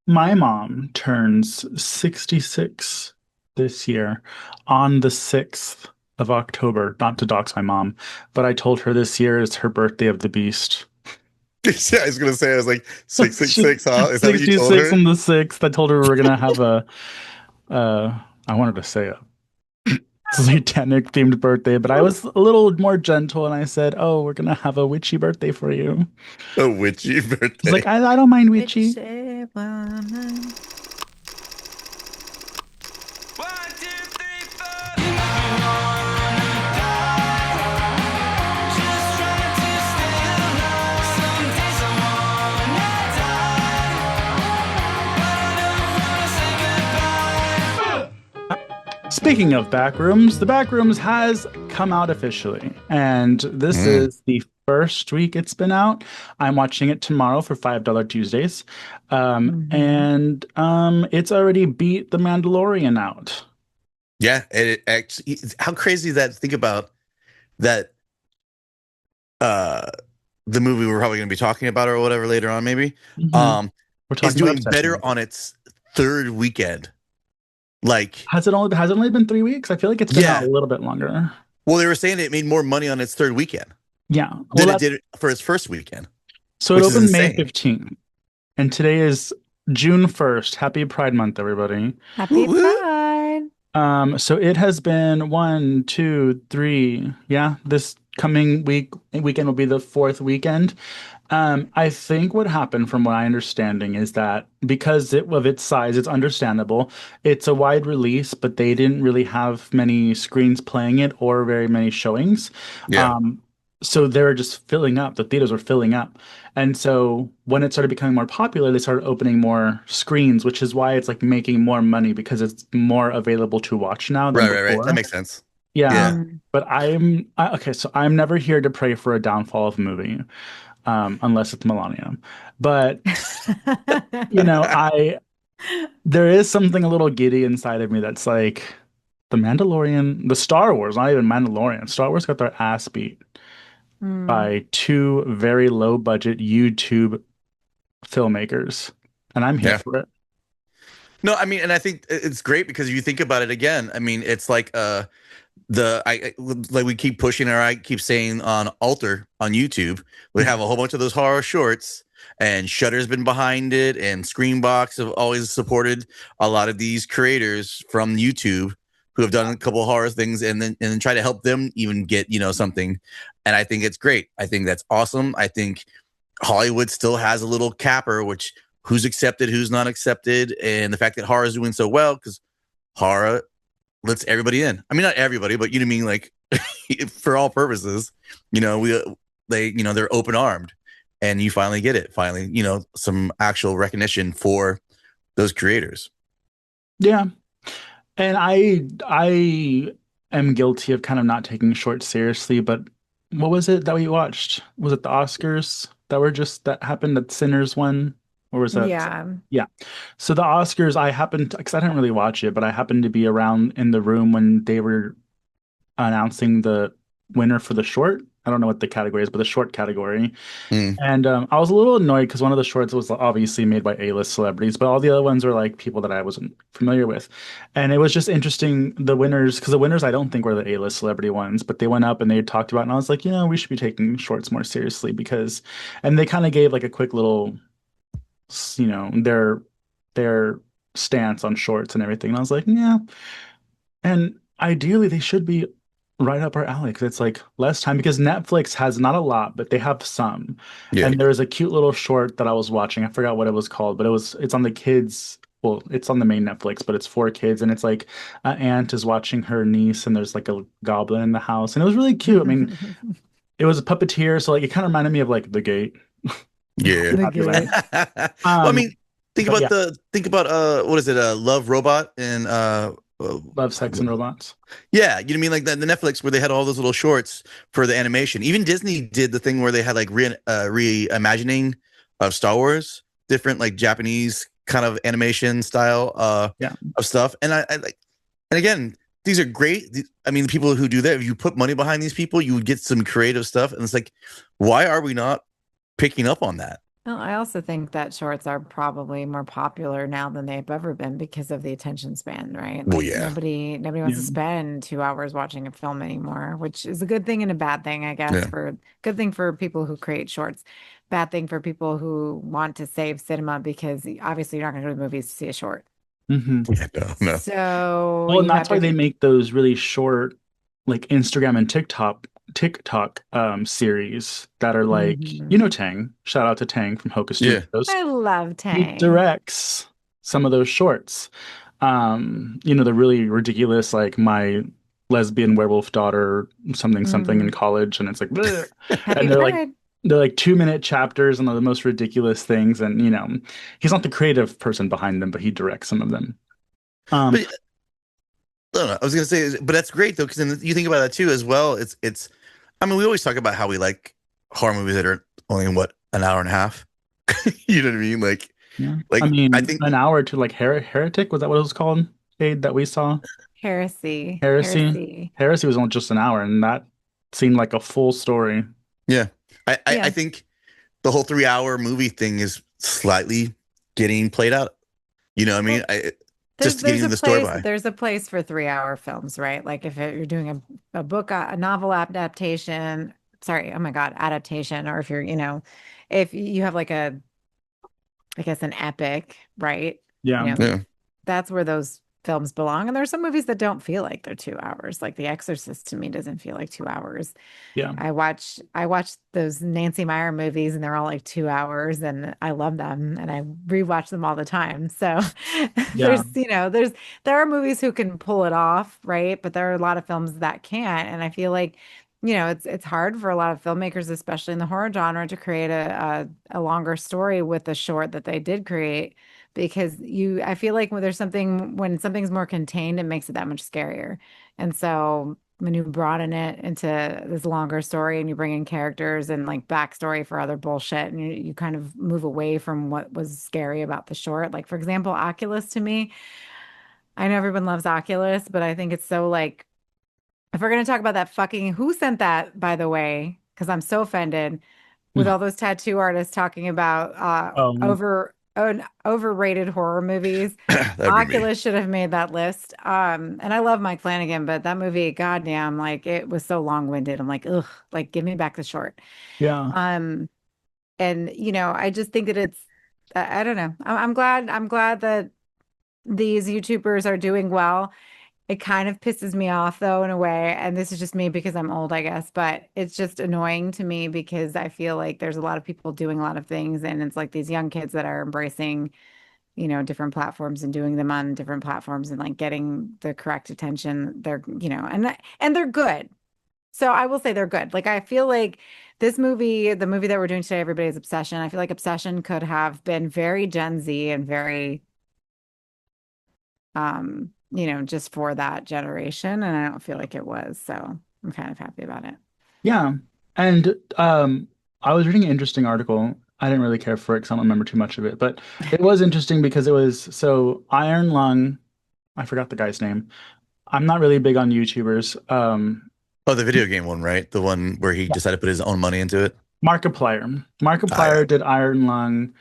My mom turns 66 this year on the 6th of October. Not to dox my mom, but I told her this year is her birthday of the beast. Yeah, I was gonna say, I was like, She's 666, huh? Is that what you told 66 her? on the 6th. I told her we were gonna have I wanted to say a satanic themed birthday, but I was a little more gentle and I said, "Oh, we're gonna have a witchy birthday for you." A witchy She's like, birthday. I don't mind witchy." Whichever. Speaking of backrooms, the backrooms has come out officially, and this Mm. is the first week it's been out. I'm watching it tomorrow for $5 Tuesdays, Mhm. and it's already beat The Mandalorian out. Yeah, and it actually, how crazy is that? Think about that. Uh, the movie we're probably going to be talking about or whatever later on, maybe, hmm um, We're is talking about doing better Obsession. on its third weekend. Like, Has it only been 3 weeks? I feel like it's been out a yeah. little bit longer. Well, they were saying it made more money on its third weekend Yeah. Well, than it that's did for its first weekend, so it which is opened May insane. 15th, and today is June 1st. Happy Pride Month, everybody. Happy Woo woo. Pride. So it has been one, two, three. Yeah, this coming weekend will be the fourth weekend. I think what happened, from what I understanding, is that because of its size, it's understandable. It's a wide release, but they didn't really have many screens playing it or very many showings. Yeah. Um, so they were just filling up. The theaters were filling up. And so when it started becoming more popular, they started opening more screens, which is why it's like making more money because it's more available to watch now than Right, right, right. That before. makes sense. Yeah. Yeah. Mm. But okay, so I'm never here to pray for a downfall of a movie, unless it's Melania. But I there is something a little giddy inside of me that's like the Mandalorian, the Star Wars, not even Mandalorian. Star Wars got their ass beat Mm. by two very low budget YouTube filmmakers, and I'm here Yeah. for it. No, I mean, and I think it's great because if you think about it again, I mean, it's like like we keep pushing or I keep saying on Alter on YouTube, we have a whole bunch of those horror shorts and Shutter's been behind it and Screenbox have always supported a lot of these creators from YouTube who have done a couple of horror things and then try to help them even get, something. And I think it's great. I think that's awesome. I think Hollywood still has a little capper, which who's accepted, who's not accepted, and the fact that horror is doing so well because horror lets everybody in. I mean, not everybody, but you know what I mean. Like for all purposes, we they're open armed, and you finally get it. Finally, some actual recognition for those creators. Yeah. And I am guilty of kind of not taking shorts seriously, but what was it that we watched? Was it the Oscars that happened at Sinners one? Or was that Yeah. yeah. So the Oscars, I happened to, because I didn't really watch it, but I happened to be around in the room when they were announcing the winner for the short. I don't know what the category is, but the short category. Mm, And I was a little annoyed because one of the shorts was obviously made by A-list celebrities, but all the other ones were like people that I wasn't familiar with. And it was just interesting, the winners, because the winners I don't think were the A-list celebrity ones, but they went up and they talked about it, and I was like, we should be taking shorts more seriously and they kind of gave like a quick little, their stance on shorts and everything. And I was like, yeah. And ideally, they should be right up our alley because it's like less time because Netflix has not a lot, but they have some. yeah. And there was a cute little short that I was watching. I forgot what it was called, but it's on the kids. Well, it's on the main Netflix, but it's for kids, and it's like an aunt is watching her niece, and there's like a goblin in the house, and it was really cute. I mean, it was a puppeteer, so like it kind of reminded me of like The Gate. Yeah. The Happy Land. gate. Well, I Um, mean, but yeah, think about what is it? Love Robot and love, sex, and robots. yeah, you know what I mean? Like the Netflix where they had all those little shorts for the animation. Even Disney did the thing where they had like reimagining of Star Wars, different like Japanese kind of animation style Yeah. of stuff. And I like, and again, these are great. I mean, the people who do that, if you put money behind these people, you would get some creative stuff. And it's like, why are we not picking up on that? Well, I also think that shorts are probably more popular now than they've ever been because of the attention span, right? Well, Like yeah, nobody wants Yeah. to spend 2 hours watching a film anymore, which is a good thing and a bad thing, I guess, yeah, for good thing for people who create shorts, bad thing for people who want to save cinema because obviously you're not going to go to the movies to see a short. Hmm. yeah. No, no. So Well, and you that's have why they to, make those really short, like Instagram and TikTok series that are like, you Mhm. know, Tang. Shout out to Tang from Hocus Yeah. Studios. I love He Tang. directs some of those shorts. You know, the really ridiculous, like my lesbian werewolf daughter, something something in Hmm. college, and it's like, bleh. Happy And Pride. they're like 2 minute chapters and they're the most ridiculous things. And you know, he's not the creative person behind them, but he directs some of them. Um, But no, no, I was gonna say, but that's great though, because then you think about that too as well. It's. I mean, we always talk about how we like horror movies that are only what an hour and a half. You know what I mean? yeah, I Like I mean, think, an hour to like Heretic, was that what it was called? Aid that we saw. Heresy. Heresy. Heresy. Heresy was only just an hour, and that seemed like a full story. yeah, I Yeah. think the whole 3 hour movie thing is slightly getting played out. You know what I mean? Well, Just getting the story by. there's a place for 3 hour films, right? Like if you're doing a book, a novel adaptation, sorry, oh my God, adaptation, or if you're, if you have like I guess an epic, right? You Yeah. know, Yeah, that's where those films belong. And there's some movies that don't feel like they're 2 hours. Like The Exorcist to me doesn't feel like 2 hours. Yeah. I watch those Nancy Meyer movies and they're all like 2 hours and I love them and I rewatch them all the time. So Yeah. there are movies who can pull it off, right? But there are a lot of films that can't. And I feel like, it's hard for a lot of filmmakers, especially in the horror genre, to create a longer story with the short that they did create because I feel like when something's more contained, it makes it that much scarier. And so when you broaden it into this longer story and you bring in characters and like backstory for other bullshit and you kind of move away from what was scary about the short. Like for example, Oculus to me, I know everyone loves Oculus, but I think it's so like if we're gonna talk about that fucking who sent that, by the way, because I'm so offended with all those tattoo artists talking about Um, overrated horror movies. that'd be me. Oculus should have made that list. And I love Mike Flanagan, but that movie, goddamn, like it was so long-winded. I'm like, ugh, like give me back the short. yeah. Um, and I just think that I don't know. I'm glad that these YouTubers are doing well. It kind of pisses me off though, in a way. And this is just me because I'm old, I guess, but it's just annoying to me because I feel like there's a lot of people doing a lot of things. And it's like these young kids that are embracing, different platforms and doing them on different platforms and like getting the correct attention. And they're good. So I will say they're good. Like I feel like the movie that we're doing today, Everybody's Obsession, I feel like Obsession could have been very Gen Z and very just for that generation. And I don't feel like it was. So I'm kind of happy about it. Yeah. And I was reading an interesting article. I didn't really care for it because I don't remember too much of it, but it was interesting because it was so Iron Lung, I forgot the guy's name. I'm not really big on YouTubers. Oh, the video game one, right? The one where he decided to put his own money into it. Markiplier. Ah, yeah, Markiplier did Iron Lung.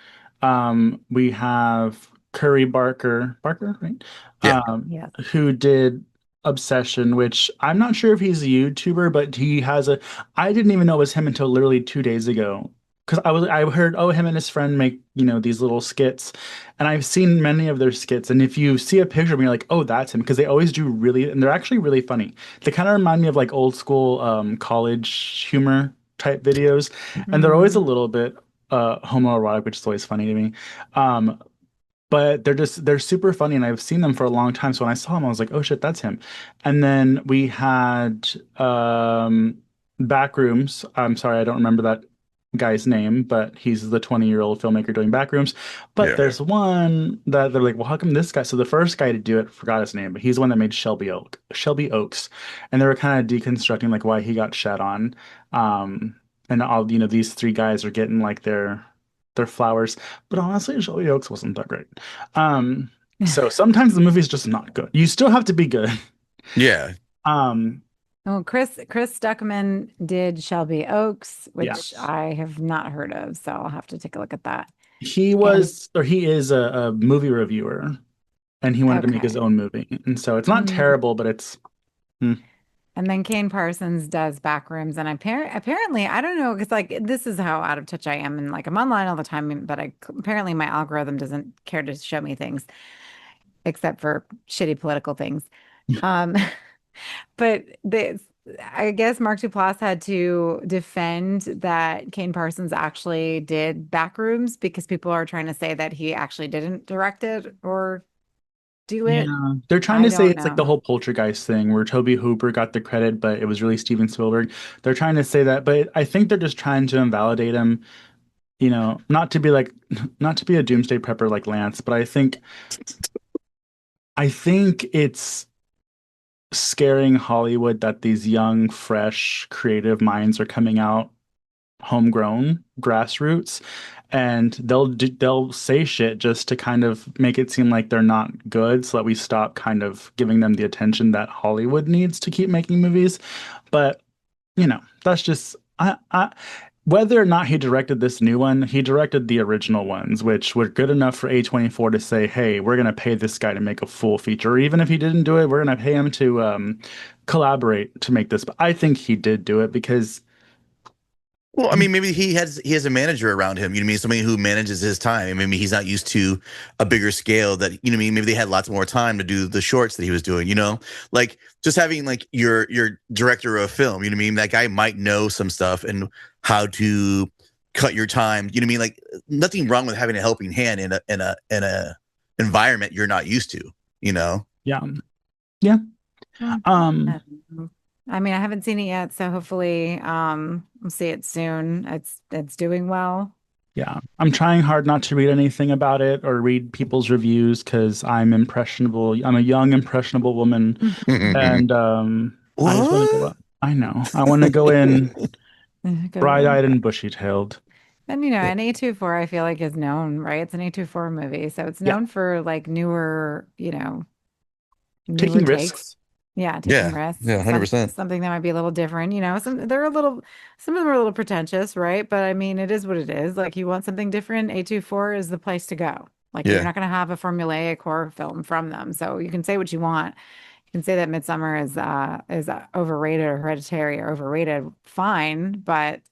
We have Curry Barker, right? yeah. Yeah. Who did Obsession, which I'm not sure if he's a YouTuber, but he has a. I didn't even know it was him until literally 2 days ago. Because I heard, oh, him and his friend make, these little skits. And I've seen many of their skits. And if you see a picture of me, you're like, oh, that's him. Because they always do really, and they're actually really funny. They kind of remind me of like old school college humor type videos. And they're always a Mm. little bit homoerotic, which is always funny to me. Um, but they're super funny and I've seen them for a long time. So when I saw him, I was like, oh shit, that's him. And then we had Backrooms. I'm sorry, I don't remember that guy's name, but he's the 20-year-old filmmaker doing Backrooms. But Yeah. there's one that they're like, well, how come this guy? So the first guy to do it, forgot his name, but he's the one that made Shelby Oaks. And they were kind of deconstructing like why he got shat on. And all, these three guys are getting like their flowers. But honestly, Shelby Oaks wasn't that great. So sometimes the movie's just not good. You still have to be good. Yeah. Um, Oh, Chris Stuckman did Shelby Oaks, which Yes. I have not heard of, so I'll have to take a look at that. He And was, or he is a movie reviewer, and he wanted to make his okay. own movie. And so it's not Mm. terrible, but it's, hmm, And then Kane Parsons does Backrooms, and apparently I don't know because like this is how out of touch I am, and like I'm online all the time, but I apparently my algorithm doesn't care to show me things except for shitty political things. Um, but I guess Mark Duplass had to defend that Kane Parsons actually did Backrooms because people are trying to say that he actually didn't direct it or do it. yeah. They're trying I to say don't it's like the know. whole Poltergeist thing where Toby Hooper got the credit, but it was really Steven Spielberg. They're trying to say that, but I think they're just trying to invalidate him, not to be like, not to be a doomsday prepper like Lance, but I think it's scaring Hollywood that these young, fresh, creative minds are coming out homegrown, grassroots, and they'll say shit just to kind of make it seem like they're not good, so that we stop kind of giving them the attention that Hollywood needs to keep making movies. But that's just I whether or not he directed this new one, he directed the original ones, which were good enough for A24 to say, hey, we're going to pay this guy to make a full feature. Or even if he didn't do it, we're going to pay him to collaborate to make this. But I think he did do it because, Well, I mean, maybe he has a manager around him. You know what I mean? Somebody who manages his time. And maybe he's not used to a bigger scale. That you know what I mean? Maybe they had lots more time to do the shorts that he was doing. Like just having like your director of film. You know what I mean? That guy might know some stuff and how to cut your time. You know what I mean? Like nothing wrong with having a helping hand in a environment you're not used to. You know? yeah, yeah. Hmm. I Um, don't know. I mean, I haven't seen it yet, so hopefully we'll see it soon. It's doing well. yeah. I'm trying hard not to read anything about it or read people's reviews because I'm impressionable. I'm a young, impressionable woman, and I just want to go What? up. I know. I want to go in Go. bright-eyed and bushy-tailed. And an A24 I feel like is known, right? It's an A24 movie, so it's Yeah, known for like newer taking takes. risks. Yeah, taking Yeah. risks. Yeah. 100%. Something that might be a little different. Some of them are a little pretentious, right? But I mean, it is what it is. Like you want something different, A24 is the place to go. Like you're Yeah. not going to have a formulaic horror film from them. So you can say what you want. You can say that Midsummer is overrated or Hereditary or overrated, fine, but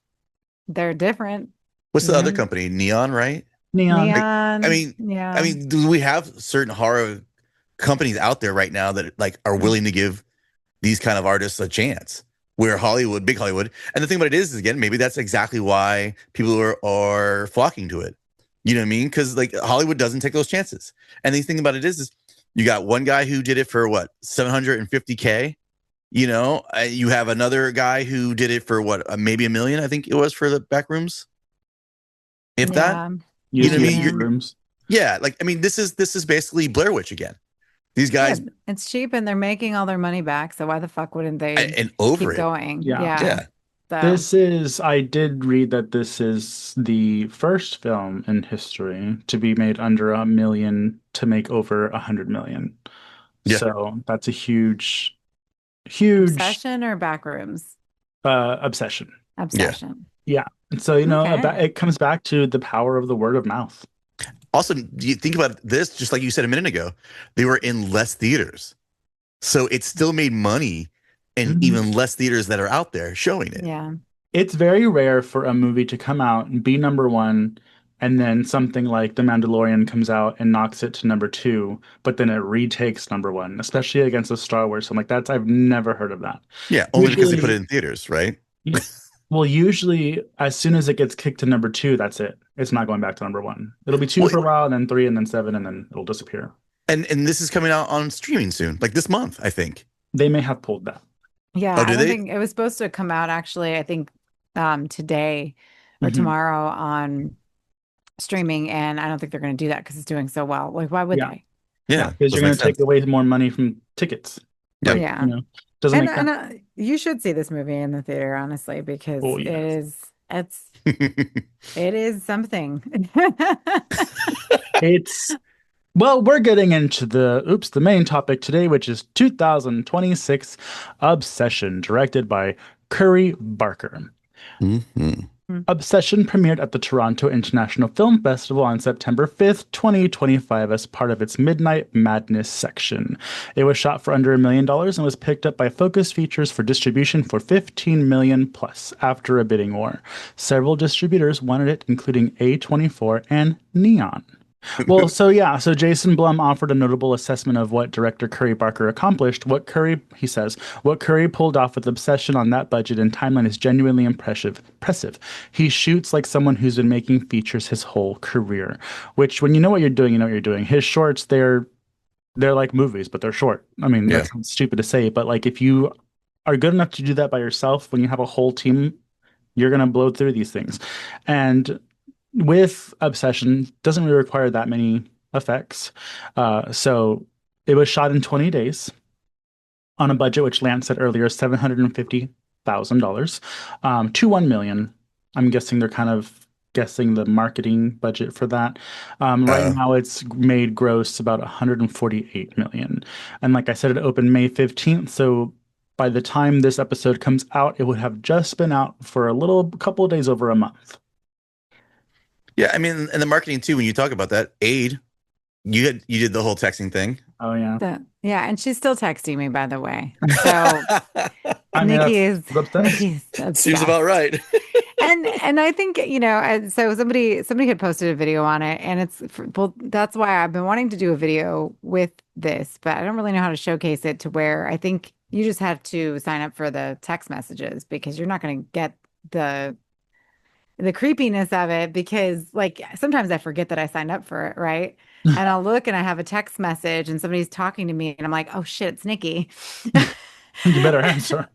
they're different, What's you the other know. company? Neon, right? Neon. Like, I Neon, mean, I yeah. mean, do we have certain horror companies out there right now that like are willing to give these kind of artists a chance? Where Hollywood, big Hollywood, and the thing about it is again, maybe that's exactly why people are flocking to it. You know what I mean? Because like Hollywood doesn't take those chances. And the thing about it is you got one guy who did it for what 750K. You have another guy who did it for what maybe 1 million. I think it was for the back rooms, if that. Yeah. You Used know to what be I in mean? the Yeah. rooms. Yeah, like I mean, this is basically Blair Witch again. These Yeah, guys it's cheap and they're making all their money back, so why the fuck wouldn't they and over keep it. going? Yeah. Yeah. Yeah, So, I did read that this is the first film in history to be made under 1 million to make over 100 million. yeah, So that's a huge, huge obsession or backrooms? obsession. yeah. Obsession. Yeah. And so, Okay. it comes back to the power of the word of mouth. Also, do you think about this? Just like you said a minute ago, they were in less theaters, so it still made money in Mhm. even less theaters that are out there showing it. Yeah. It's very rare for a movie to come out and be number one, and then something like The Mandalorian comes out and knocks it to number two, but then it retakes number one, especially against a Star Wars. So I'm like, I've never heard of that. Yeah, only because they put it Usually, in theaters, right? well, usually as soon as it gets kicked to number two, that's it. It's not going back to number one. It'll be two Well, for a while, and then three, and then seven, and then it'll disappear. and this is coming out on streaming soon, like this month, I think. They may have pulled that. Yeah, Oh, I do don't they? think it was supposed to come out actually, I think today or Hmm. tomorrow on streaming, and I don't think they're going to do that because it's doing so well. Like, why would Yeah, they? yeah, Yeah, because you're doesn't going make to take sense. away more money from tickets. Yep. Like, Yeah. doesn't And make sense. you should see this movie in the theater, honestly, because Oh yes. it is something. It's Well, we're getting into the main topic today, which is 2026 Obsession, directed by Curry Barker. Hmm. Hmm. Obsession premiered at the Toronto International Film Festival on September 5th, 2025, as part of its Midnight Madness section. It was shot for under $1 million and was picked up by Focus Features for distribution for 15 million plus after a bidding war. Several distributors wanted it, including A24 and Neon. Well, so Jason Blum offered a notable assessment of what director Curry Barker accomplished. He says, what Curry pulled off with Obsession on that budget and timeline is genuinely impressive. He shoots like someone who's been making features his whole career, which when you know what you're doing, you know what you're doing. His shorts, they're like movies, but they're short. I mean, Yeah. that's stupid to say, but like if you are good enough to do that by yourself, when you have a whole team, you're gonna blow through these things. And with Obsession, doesn't really require that many effects. So it was shot in 20 days on a budget, which Lance said earlier, $750,000 to 1 million. I'm guessing they're kind of guessing the marketing budget for that. Right Uh, now, it's made gross about 148 million. And like I said, it opened May 15th. So by the time this episode comes out, it would have just been out for a couple of days over a month. yeah, I mean, and the marketing too. When you talk about that, Aid, you did the whole texting thing. Oh yeah. Yeah, and she's still texting me, by the way. So I mean, Nikki that's is obsessed. Nikki is Seems about obsessed. right. And I think, so somebody had posted a video on it, and well, that's why I've been wanting to do a video with this, but I don't really know how to showcase it to where I think you just have to sign up for the text messages because you're not going to get the the creepiness of it because like sometimes I forget that I signed up for it, right? And I'll look and I have a text message and somebody's talking to me and I'm like, oh shit, it's Nikki. You better answer.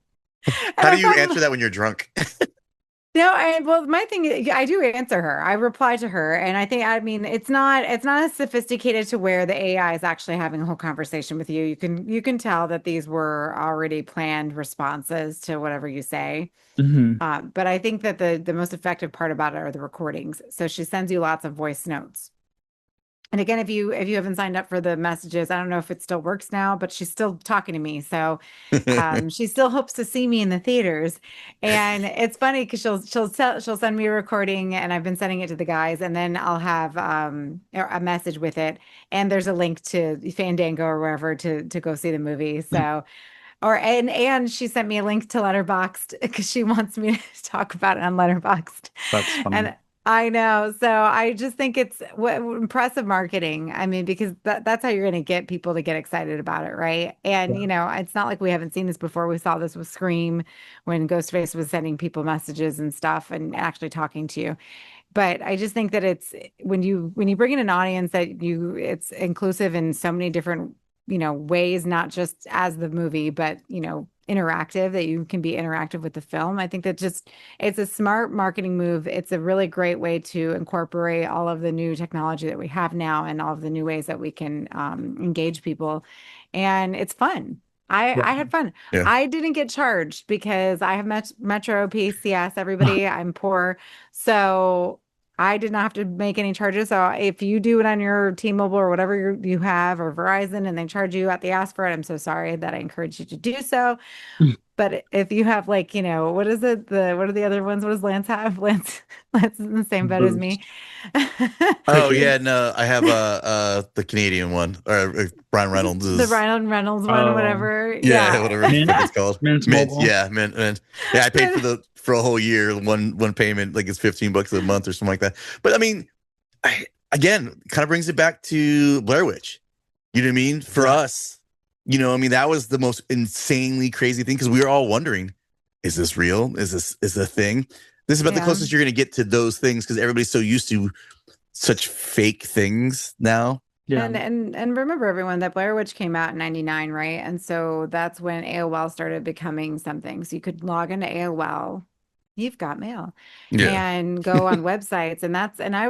How And do I you probably answer that when you're drunk? no, well, my thing is, I do answer her. I reply to her, and I mean, it's not as sophisticated to where the AI is actually having a whole conversation with you. You can tell that these were already planned responses to whatever you say. Hmm. But I think that the most effective part about it are the recordings. So she sends you lots of voice notes. And again, if you haven't signed up for the messages, I don't know if it still works now, but she's still talking to me. So she still hopes to see me in the theaters. And it's funny because she'll send me a recording, and I've been sending it to the guys, and then I'll have a message with it, and there's a link to Fandango or wherever to go see the movie. So and she sent me a link to Letterboxd because she wants me to talk about it on Letterboxd. That's funny. And I know. So I just think it's impressive marketing. I mean, because that's how you're going to get people to get excited about it, right? And, Yeah. it's not like we haven't seen this before. We saw this with Scream when Ghostface was sending people messages and stuff and actually talking to you. But I just think that it's when you bring in an audience that it's inclusive in so many different ways, not just as the movie, but interactive, that you can be interactive with the film. I think that just it's a smart marketing move. It's a really great way to incorporate all of the new technology that we have now and all of the new ways that we can engage people, and it's fun. I Yeah. had fun. Yeah. I didn't get charged because I have Metro PCS, everybody. I'm poor. So I did not have to make any charges. So if you do it on your T-Mobile or whatever you have or Verizon and they charge you at the ask for it, I'm so sorry that I encourage you to do so. But if you have like, what is it? What are the other ones? What does Lance have? Lance is in the same boat as me. Boost. Oh Cricket. yeah, no, I have the Canadian one or Brian Reynolds The is Ryan Reynolds one, Oh, whatever. yeah, Yeah. whatever the fuck it's called. Mint Mint, Mobile. yeah, mint. Yeah, I paid for a whole year, one payment, like it's $15 a month or something like that. But I mean, again, kind of brings it back to Blair Witch. You know what I mean? For Yeah. us, I mean, that was the most insanely crazy thing because we were all wondering, is this real? Is a thing? This is about the Yeah. closest you're going to get to those things because everybody's so used to such fake things now. Yeah. And remember everyone that Blair Witch came out in 99, right? And so that's when AOL started becoming something. So you could log into AOL, you've got mail, Yeah. and go on websites. And I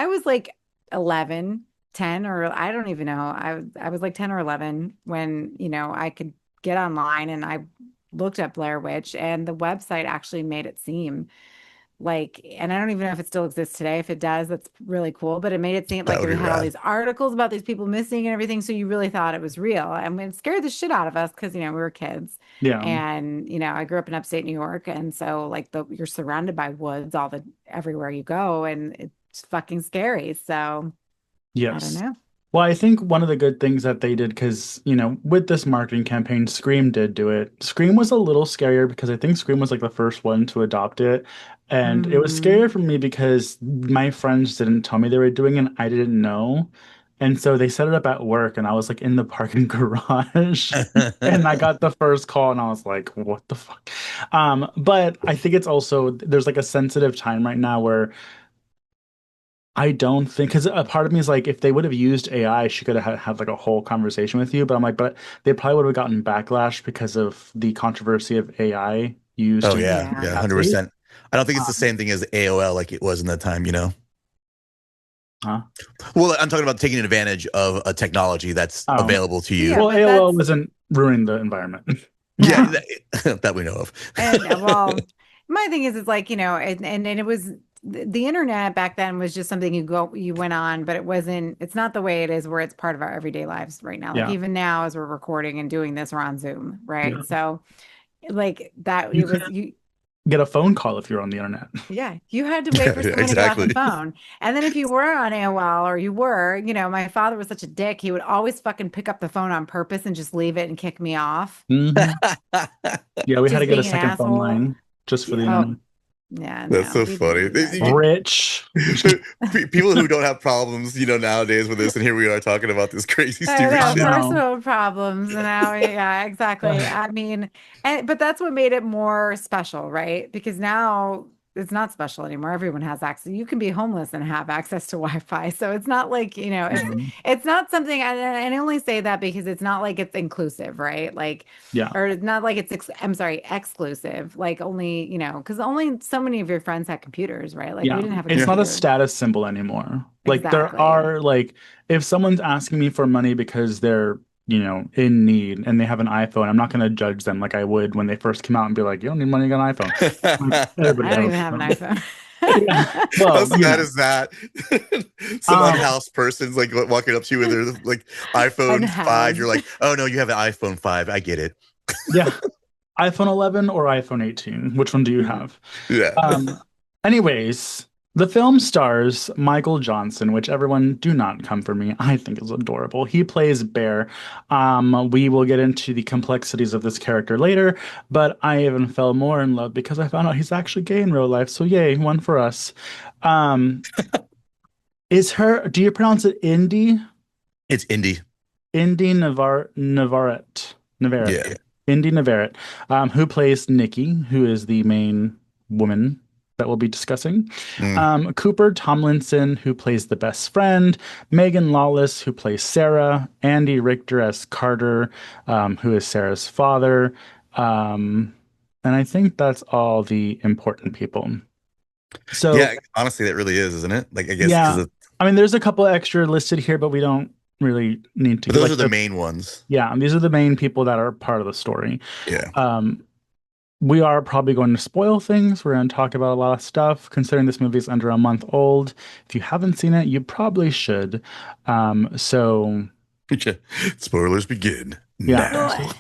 was like 11, 10, or I don't even know. I was like 10 or 11 when, I could get online and I looked at Blair Witch, and the website actually made it seem like, and I don't even know if it still exists today. If it does, that's really cool. But it made it seem That like would we be had all rad. these articles about these people missing and everything. So you really thought it was real. I mean, it scared the shit out of us because, we were kids. Yeah. And, I grew up in upstate New York. And so like you're surrounded by woods everywhere you go, and it's fucking scary. So I don't Yes. know. Well, I think one of the good things that they did, because, with this marketing campaign, Scream did do it. Scream was a little scarier because I think Scream was like the first one to adopt it. And it was Hmm. scarier for me because my friends didn't tell me they were doing it and I didn't know. And so they set it up at work and I was like in the parking garage. And I got the first call and I was like, what the fuck? But I think it's also there's like a sensitive time right now where I don't think because a part of me is like if they would have used AI, she could have had like a whole conversation with you. But I'm like, but they probably would have gotten backlash because of the controversy of AI used Oh in yeah, Yeah. yeah, athletes. 100%. I don't think it's the Um, same thing as AOL like it was in that time, you know. huh? Well, I'm talking about taking advantage of a technology that's Oh, available to Yeah, you. well, but AOL that's wasn't ruining the environment. Yeah, no. that we know of. And well, my thing is like, and it was the internet back then was just something you went on, but it's not the way it is where it's part of our everyday lives right now. Like Yeah, even now as we're recording and doing this, we're on Zoom, yeah. right? So like that You it could was you get a phone call if you're on the internet. yeah, you had to wait Yeah, for yeah, someone to get off the exactly. phone. And then if you were on AOL or my father was such a dick, he would always fucking pick up the phone on purpose and just leave it and kick me off. Hmm. Yeah, we had to Just get a being an second phone asshole. line just for the Yeah. Oh, internet. yeah, That's no, so we didn't funny. do that shit. Rich. People who don't have problems, nowadays with this, and here we are talking about this crazy, I stupid I know, shit. first know. world problems. And now, yeah, exactly. I mean, but that's what made it more special, right? Because now it's not special anymore. Everyone has access. You can be homeless and have access to Wi-Fi. So it's not like, Mhm. it's not something, and I only say that because it's not like it's inclusive, right? Like, Yeah. or it's not like I'm sorry, exclusive. Like only, because only so many of your friends had computers, right? Like we Yeah, didn't have a it's Yeah. not a computer. status symbol anymore. Like there Exactly. are like if someone's asking me for money because they're, in need and they have an iPhone, I'm not going to judge them like I would when they first came out and be like, "You don't need money, you got an iPhone." Like everybody I don't has even have an an iPhone. iPhone. Yeah. How Well, sad is that? Some um unhoused person's like walking up to you with their like iPhone 5. You're Unhoused. like, oh no, you have an iPhone 5. I get it. yeah, iPhone 11 or iPhone 18. Which one do you have? Yeah. Um, anyways, the film stars Michael Johnston, which everyone do not come for me. I think is adorable. He plays Bear. We will get into the complexities of this character later, but I even fell more in love because I found out he's actually gay in real life. So yay, one for us. Um, do you pronounce it Indy? It's indie. Navarrette. Yeah. Inde Navarrette, who plays Nikki, who is the main woman that we'll be discussing. Mm. Cooper Tomlinson, who plays the best friend. Megan Lawless, who plays Sarah. Andy Richter as Carter, who is Sarah's father. Um, and I think that's all the important people. So, Yeah, honestly, that really is, isn't it? Like, I guess yeah, because I mean, there's a couple extra listed here, but we don't really need to but get those like are the main ones. yeah, these are the main people that are part of the story. Yeah. Um, we are probably going to spoil things. We're going to talk about a lot of stuff, considering this movie is under a month old. If you haven't seen it, you probably should. So Spoilers begin yeah, Well, now.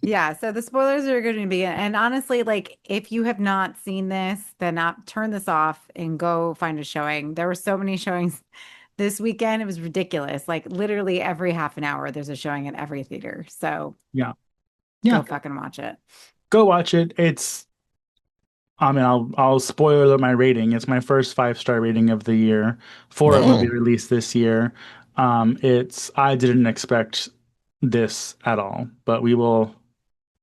yeah, so the spoilers are going to be, and honestly, like if you have not seen this, then turn this off and go find a showing. There were so many showings this weekend. It was ridiculous. Like literally every half an hour, there's a showing at every theater. So yeah, go yeah. fucking watch it. Go watch it. I mean, I'll spoil my rating. It's my first 5-star rating of the year for a movie Oh, released this year. I didn't expect this at all, but we will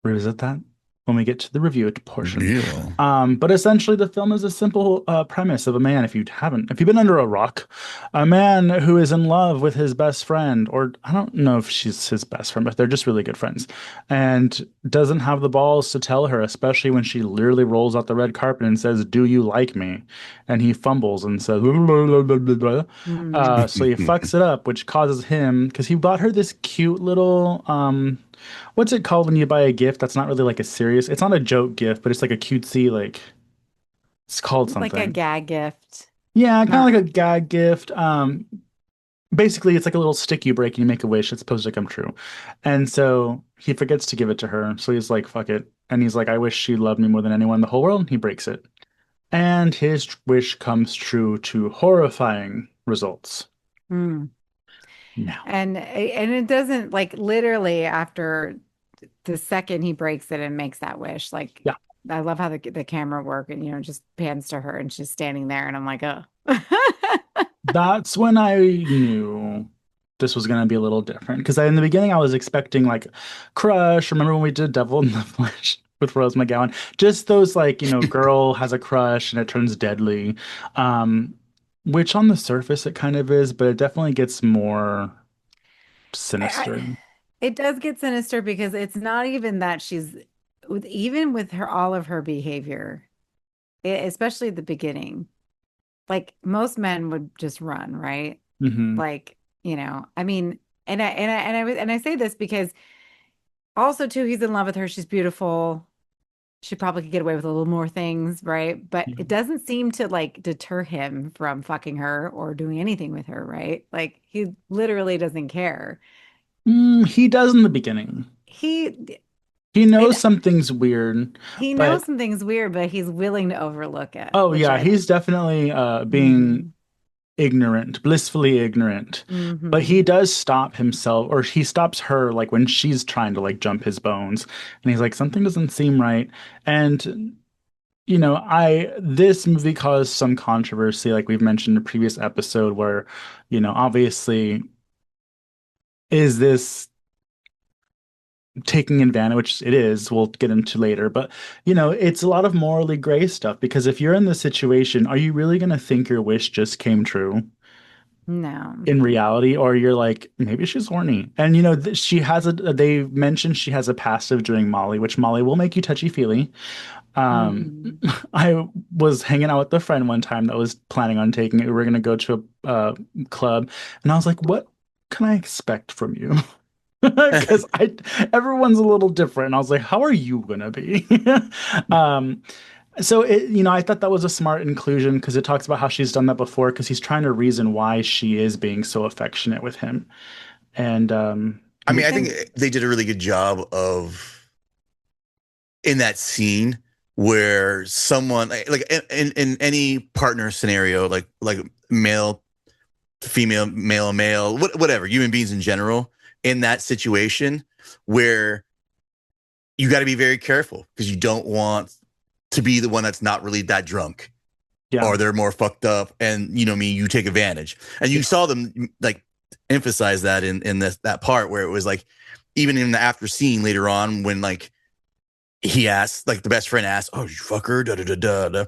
revisit that when we get to the review portion. yeah. But essentially, the film is a simple premise of a man. If you've been under a rock, a man who is in love with his best friend, or I don't know if she's his best friend, but they're just really good friends, and doesn't have the balls to tell her, especially when she literally rolls out the red carpet and says, "Do you like me?" And he fumbles and says, "Blah, blah, blah, blah, blah." Mm. So he fucks it up, which causes him because he bought her this cute little what's it called when you buy a gift that's not really like a serious, it's not a joke gift, but it's like a cutesy, like It's called Like a something. gag gift. Yeah, kind Not of like a gag gift. Basically, it's like a little stick you break and you make a wish. It's supposed to come true. And so he forgets to give it to her. So he's like, fuck it. And he's like, I wish she loved me more than anyone in the whole world. And he breaks it. And his wish comes true to horrifying results. mm. Now, And it doesn't like literally after the second he breaks it and makes that wish, like yeah, I love how the camera work and just pans to her and she's standing there and I'm like, oh. that's when I knew this was going to be a little different. Because in the beginning, I was expecting like crush. Remember when we did Devil in the Flesh with Rose McGowan? Just those like, girl has a crush and it turns deadly. Um, which on the surface it kind of is, but it definitely gets more sinister. It does get sinister because it's not even that she's even with her all of her behavior, especially at the beginning. Like most men would just run, right? Hmm. Like, I mean, and I say this because also too, he's in love with her. She's beautiful. She probably could get away with a little more things, right? But it doesn't seem to like deter him from fucking her or doing anything with her, right? Like he literally doesn't care. He does in the beginning. He He and knows something's weird, he but knows something's weird, but he's willing to overlook it, oh which yeah, I he's definitely being hmm ignorant, blissfully ignorant. But hmm he does stop himself, or he stops her, like when she's trying to like jump his bones, and he's like, something doesn't seem right. And this movie caused some controversy, like we've mentioned in a previous episode, where obviously, is this taking advantage, which it is, we'll get into later, but it's a lot of morally gray stuff because if you're in this situation, are you really going to think your wish just came true no. in reality, or you're like, maybe she's horny? And she has they mentioned she has a passive during Molly, which Molly will make you touchy feely. um hmm I was hanging out with a friend one time that was planning on taking it. We were going to go to a club, and I was like, what can I expect from you? Because I everyone's a little different. And I was like, how are you gonna be? um, so I thought that was a smart inclusion because it talks about how she's done that before because he's trying to reason why she is being so affectionate with him. And I mean, I think And they did a really good job of in that scene where someone like in any partner scenario, like male, female, male, male, whatever, human beings in general, in that situation where you got to be very careful because you don't want to be the one that's not really that drunk yeah, or they're more fucked up and you take advantage. And you yeah, saw them like emphasize that in that part where it was like even in the after scene later on when like he asked, like the best friend asked, "Oh, did you fuck her?" Da, da, da, da, da.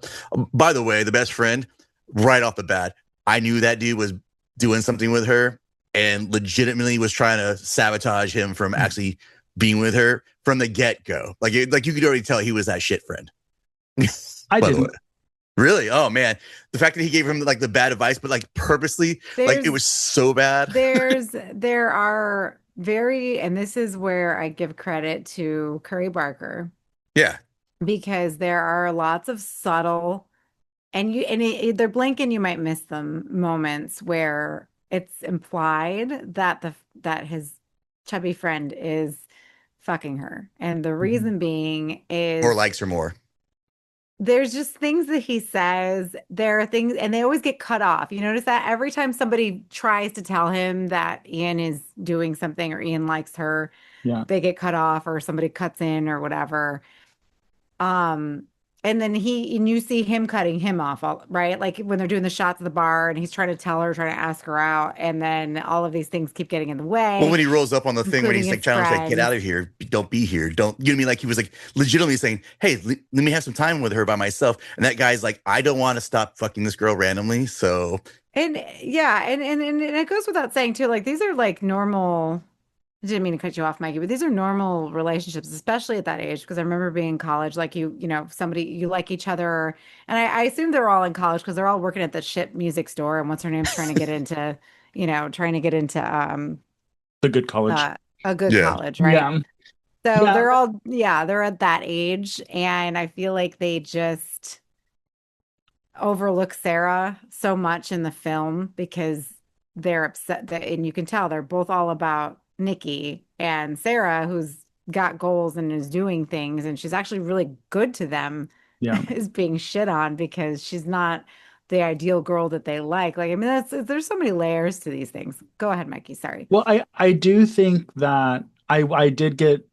By the way, the best friend, right off the bat, I knew that dude was doing something with her and legitimately was trying to sabotage him from actually being with her from the get go. Like you could already tell he was that shit friend. I By the way, didn't. really, oh man, the fact that he gave him like the bad advice, but like purposely, like it there's was so bad. there are very, and this is where I give credit to Curry Barker Yeah, because there are lots of subtle they're blinking, you might miss them moments where it's implied that that his chubby friend is fucking her. And the Mhm. reason being or is likes her more. there's just things that he says. There are things, and they always get cut off. You notice that every time somebody tries to tell him that Ian is doing something or Ian likes her, Yeah, they get cut off or somebody cuts in or whatever. Um, and then and you see him cutting him off, right? Like when they're doing the shots of the bar and he's trying to tell her, trying to ask her out, and then all of these things keep getting in the Well, way, when he rolls up on the thing when including he's like his trying to like get friends. out of here, don't be here, don't you know what I mean? Like he was like legitimately saying, "Hey, let me have some time with her by myself." And that guy's like, "I don't want to stop fucking this girl randomly." So And yeah, and it goes without saying too, like these are like normal. I didn't mean to cut you off, Mikey, but these are normal relationships, especially at that age. Because I remember being in college, like somebody you like each other, and I assume they're all in college because they're all working at the shit music store, and what's her name's trying to get into the good college. uh a good yeah, college, right? Yeah, So yeah. they're all, yeah, they're at that age, and I feel like they just overlook Sarah so much in the film because they're upset that, and you can tell they're both all about Nikki and Sarah, who's got goals and is doing things, and she's actually really good to them, Yeah. is being shit on because she's not the ideal girl that they like. Like, I mean, there's so many layers to these things. Go ahead, Mikey. Sorry. Well, I do think that I did get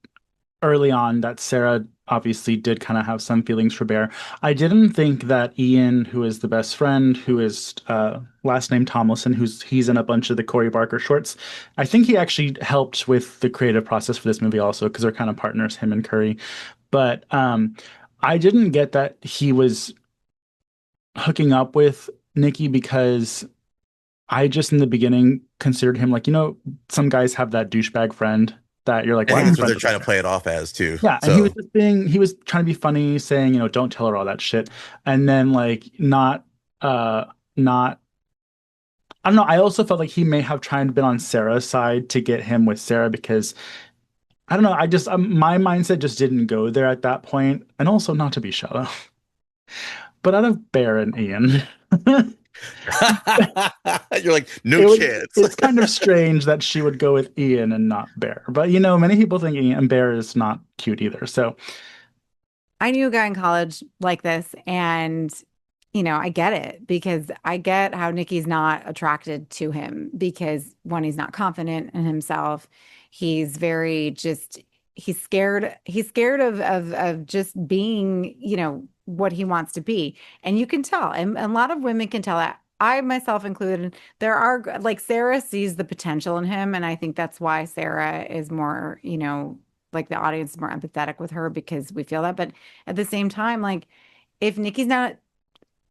early on that Sarah obviously did kind of have some feelings for Bear. I didn't think that Ian, who is the best friend, who is last name Tomlinson, he's in a bunch of the Corey Barker shorts. I think he actually helped with the creative process for this movie also because they're kind of partners, him and Curry. But I didn't get that he was hooking up with Nikki because I just in the beginning considered him like, some guys have that douchebag friend that you're like, I why think are you that's what friends they're with trying to that guy? play it off as too. Yeah, and So he was trying to be funny, saying, don't tell her all that shit. And then like not I don't know, I also felt like he may have tried to been on Sarah's side to get him with Sarah because I don't know, I just my mindset just didn't go there at that point. And also not to be shallow, but out of Bear and Ian, you're like, no chance. it's kind of strange that she would go with Ian and not Bear. But many people think Ian and Bear is not cute either. So I knew a guy in college like this, and I get it because I get how Nikki's not attracted to him because one, he's not confident in himself. He's very just he's scared of just being, what he wants to be. And you can tell, and a lot of women can tell that. I myself included, there are like Sarah sees the potential in him, and I think that's why Sarah is more, like the audience is more empathetic with her because we feel that. But at the same time, like if Nikki's not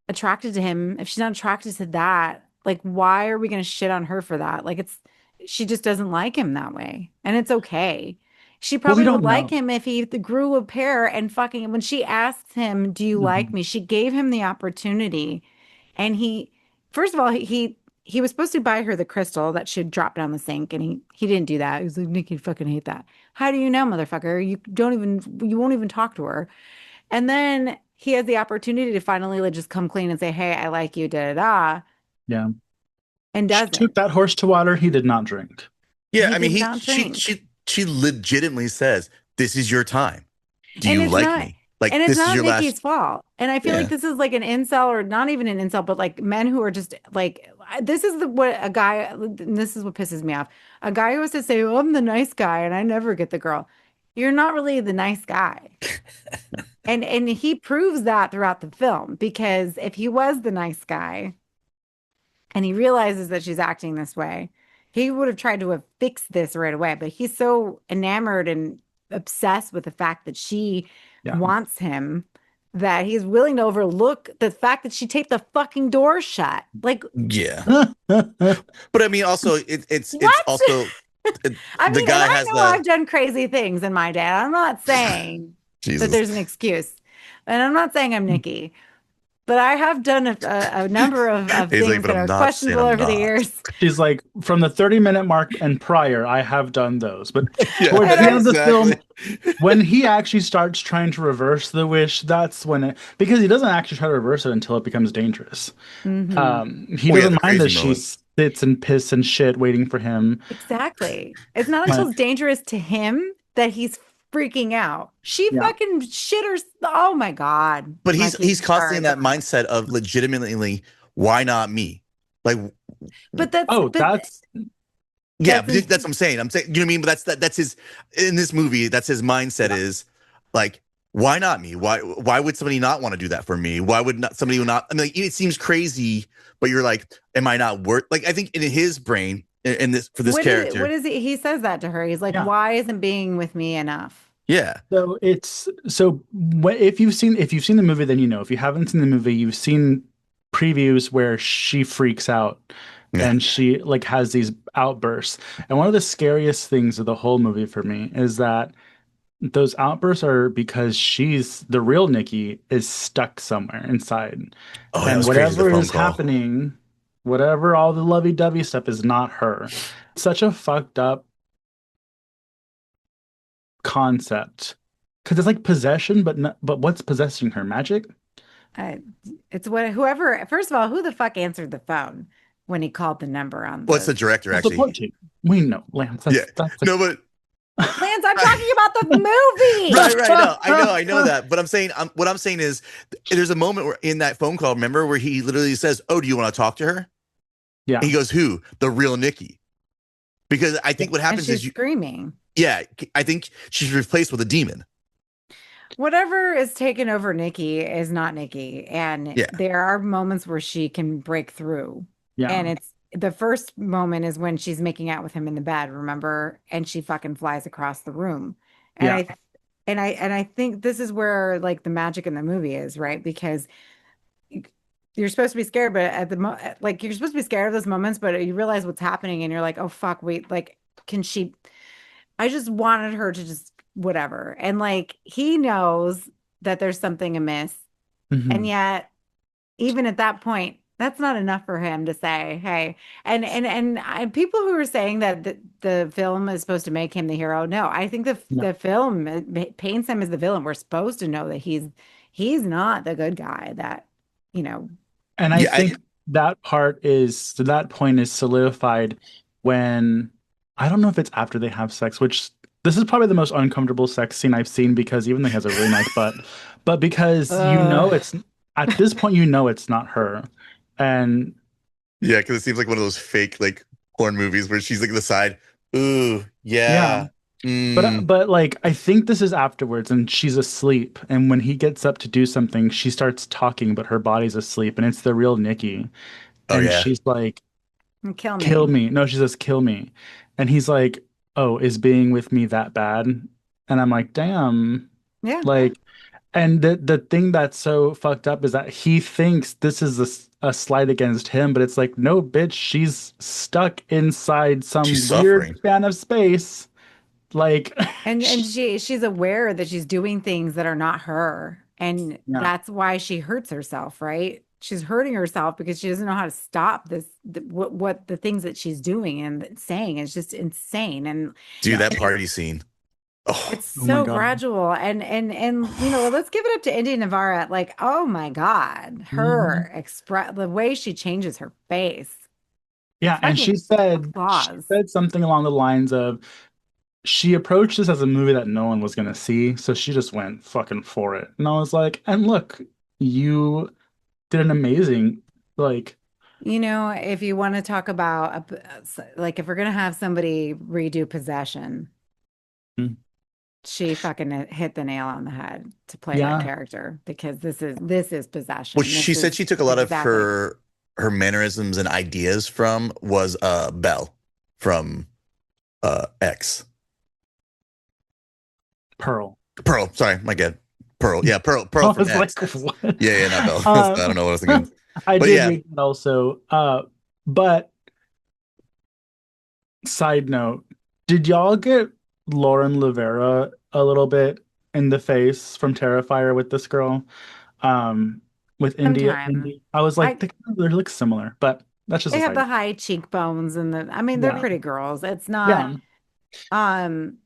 attracted to him, if she's not attracted to that, like why are we going to shit on her for that? Like she just doesn't like him that way. And it's okay. She well, we probably would don't like know. him if he grew a pair and fucking when she asked him, "Do you like Mhm. me?" She gave him the opportunity. And he first of all, he was supposed to buy her the crystal that should drop down the sink and he didn't do that. He was like, "Nikki fucking hate that." How do you know, motherfucker? You won't even talk to her. And then he has the opportunity to finally like, just come clean and say, "Hey, I like you, da da da," Yeah. and She took doesn't. that horse to water. He did not drink. Yeah, He I mean, did not drink. she legitimately says, "This is your time. Do And you it's like not me? and Like, it's this is not your last." Nikki's fault. And I feel like Yeah, this is like an incel or not even an incel, but like men who are just like this is what a guy and this is what pisses me off. A guy who has to say, "Oh, I'm the nice guy and I never get the girl." You're not really the nice guy. And he proves that throughout the film because if he was the nice guy, and he realizes that she's acting this way, he would have tried to have fixed this right away. But he's so enamored and obsessed with the fact that she Yeah. wants him that he's willing to overlook the fact that she taped the fucking door shut. Like, yeah. But I mean, also, it's what? also I the mean, and guy I has know the I've done crazy things in my day. I'm not saying that Jesus. there's an excuse. And I'm not saying I'm Nikki, but I have done a number of He's like, things but that I'm are not saying questionable I'm over the not. years. She's like, from the 30-minute mark and prior, I have done those. But Yeah, towards And the end of the exactly. film, when he actually starts trying to reverse the wish, that's when because he doesn't actually try to reverse it until it becomes dangerous. Mhm. He Oh yeah, the doesn't mind crazy that she moment. sits and piss and shit waiting for him. Exactly. It's not Uh, until it's dangerous to him that he's freaking out. She yeah. fucking shitters. Oh my God. But Mikey, he's constantly sorry, in go that on. mindset of legitimately, why not me? Like, But that's Oh, but that's yeah, that's but that's what I'm saying. I'm saying, you know what I mean? But that's his in this movie. That's his mindset yeah. is like, why not me? Why would somebody not want to do that for me? Why would not somebody would not? I mean, like, it seems crazy, but you're like, am I not worth? Like, I think in his brain, in this for this what character, is he? He says that to her. He's like, Yeah. why isn't being with me enough? yeah, If you've seen the movie, then you know. If you haven't seen the movie, you've seen previews where she freaks out yeah. and she like has these outbursts. And one of the scariest things of the whole movie for me is that those outbursts are because she's the real Nikki is stuck somewhere inside. Oh, that And was crazy. The whatever phone is call. happening, whatever all the lovey-dovey stuff is not her. Such a fucked up concept. Because it's like possession, but what's possessing her? Magic? I, it's what whoever. First of all, who the fuck answered the phone when he called the number on What's the the director The actually? support team. We know, Lance. Yeah. That's a No, but Lance? I'm talking about the movie. right. No, I know that. But I'm saying, what I'm saying is, there's a moment where in that phone call, remember, where he literally says, "Oh, do you want to talk to her?" And yeah. he goes, "Who? The real Nikki?" Because I Yeah. think what And happens is she's you, screaming. yeah, I think she's replaced with a demon. Whatever is taken over Nikki is not Nikki. And Yeah. there are moments where she can break through. Yeah. And it's the first moment is when she's making out with him in the bed, remember? And she fucking flies across the room. And Yeah. I think this is where like the magic in the movie is, right? Because you're supposed to be scared, but at like you're supposed to be scared of those moments, but you realize what's happening and you're like, oh fuck, wait, like can she I just wanted her to just whatever. And like he knows that there's something amiss. And Hmm. yet, even at that point, that's not enough for him to say, hey. People who are saying that the film is supposed to make him the hero, no, I think No. the film paints him as the villain. We're supposed to know that he's not the good guy that, you know, And I Yeah. think that point is solidified when I don't know if it's after they have sex, which this is probably the most uncomfortable sex scene I've seen because even though he has a really nice butt, but because uh, it's at this point it's not her. And Yeah, because it seems like one of those fake like porn movies where she's like on the side. Ooh, yeah, yeah. but Mm. like I think this is afterwards and she's asleep and when he gets up to do something, she starts talking but her body's asleep and it's the real Nikki Oh and yeah. she's like kill kill me. me. No, she says, kill me. And he's like, oh, is being with me that bad? And I'm like, damn. Yeah. Like, and the thing that's so fucked up is that he thinks this is a slight against him, but it's like, no, bitch, she's stuck inside She's some weird suffering. span of space. Like, And she's aware that she's doing things that are not her. And yeah, that's why she hurts herself, right? She's hurting herself because she doesn't know how to stop what the things that she's doing and saying is just insane. And Dude, yeah. that party scene. Oh, it's Oh my so God. gradual. And let's give it up to Inde Navarrete. Like, oh my God, Mhm. her express the way she changes her face. Yeah, and Fucking she applause. said something along the lines of she approached this as a movie that no one was gonna see, so she just went fucking for it. And I was like, and look, you did an amazing, like, If you want to talk about like if we're gonna have somebody redo Possession, mm, she fucking hit the nail on the head to play that yeah, character because this is well, Possession. she This said is she took a lot of exactly. her mannerisms and ideas from was Belle from X. Pearl. Pearl, sorry, my god. Pearl. Yeah, I Pearl from was like, X. what? Yeah, yeah, not Belle. I Um, don't know what I was thinking. I But did yeah, read that also. But side note, did y'all get Lauren Rivera a little bit in the face from Terrifier with this girl? Um, with Sometimes Indy. I was like, I they look similar, but that's just they a have side. the high cheekbones and I mean they're Yeah, pretty girls. It's not yeah, um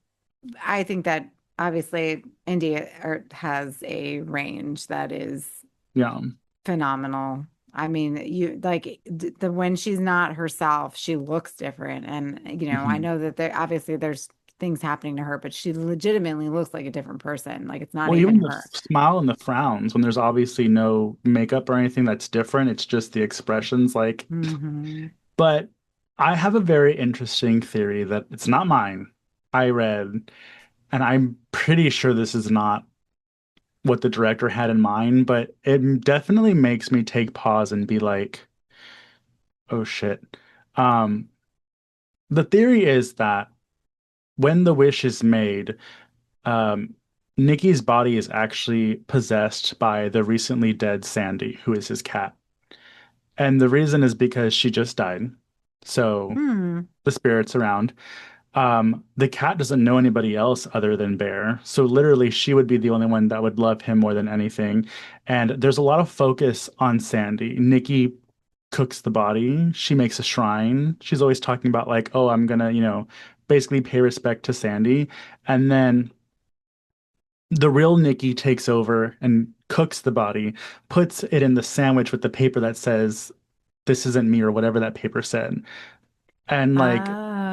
I think that obviously India has a range that is yeah. phenomenal. I mean, you like the when she's not herself, she looks different. And I Mhm. know that there's things happening to her, but she legitimately looks like a different person. Like it's not Well, even even the her. smile and the frowns, when there's obviously no makeup or anything that's different, it's just the expressions. Like, Hmm. but I have a very interesting theory that it's not mine. I read, and I'm pretty sure this is not what the director had in mind, but it definitely makes me take pause and be like, oh shit. Um, the theory is that when the wish is made, um, Nikki's body is actually possessed by the recently dead Sandy, who is his cat. And the reason is because she just died. So Hmm. the spirit's around. The cat doesn't know anybody else other than Bear. So literally she would be the only one that would love him more than anything. And there's a lot of focus on Sandy. Nikki cooks the body. She makes a shrine. She's always talking about like, oh, I'm gonna, basically pay respect to Sandy. And then the real Nikki takes over and cooks the body, puts it in the sandwich with the paper that says, "This isn't me," or whatever that paper said. And like,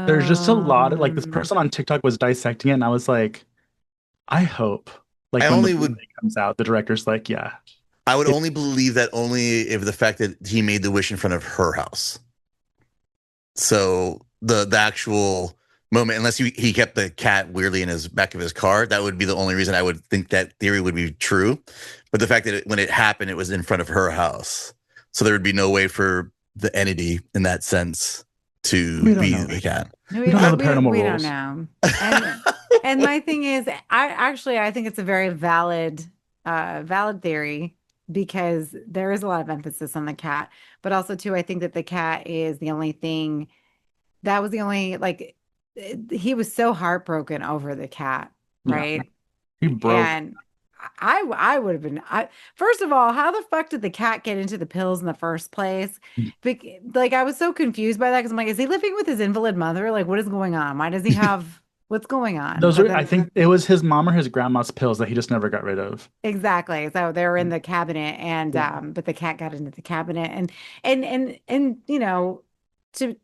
there's just a lot of like this Um, person on TikTok was dissecting it, and I was like, I hope I like when the only would Blu-ray comes out, the director's like, yeah, I would it's only believe that only if the fact that he made the wish in front of her house. So the actual moment, unless he kept the cat weirdly in his back of his car, that would be the only reason I would think that theory would be true. But the fact that when it happened, it was in front of her house, so there would be no way for the entity in that sense to we don't be know. the cat. We don't know the paranormal we don't rules. know. And my thing is, I think it's a very valid theory because there is a lot of emphasis on the cat, but also too, I think that the cat is the only thing that was the only like he was so heartbroken over the cat, Yeah, right? he broke. And I would have been first of all, how the fuck did the cat get into the pills in the first place? Like I was so confused by that because I'm like, is he living with his invalid mother? Like, what is going on? Why does he have what's going on? Those But are, I then think it was his mom or his grandma's pills that he just never got rid of. exactly. So they were in the cabinet and Yeah. but the cat got into the cabinet and you know to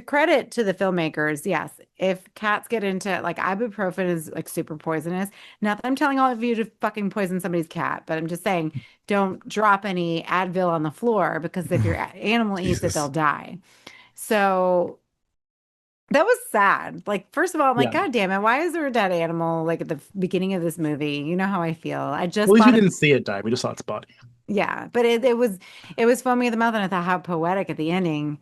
credit to the filmmakers, yes, if cats get into like ibuprofen is like super poisonous. Not that I'm telling all of you to fucking poison somebody's cat, but I'm just saying don't drop any Advil on the floor because if your animal eats it, they'll Jesus. die. So that was sad. Like, first of all, I'm like, Yeah. God damn it, why is there a dead animal like at the beginning of this movie? You know how I feel. I Well, at just least we bought a didn't see it die. We just saw its body. yeah, but it was foaming at the mouth, and I thought how poetic at the ending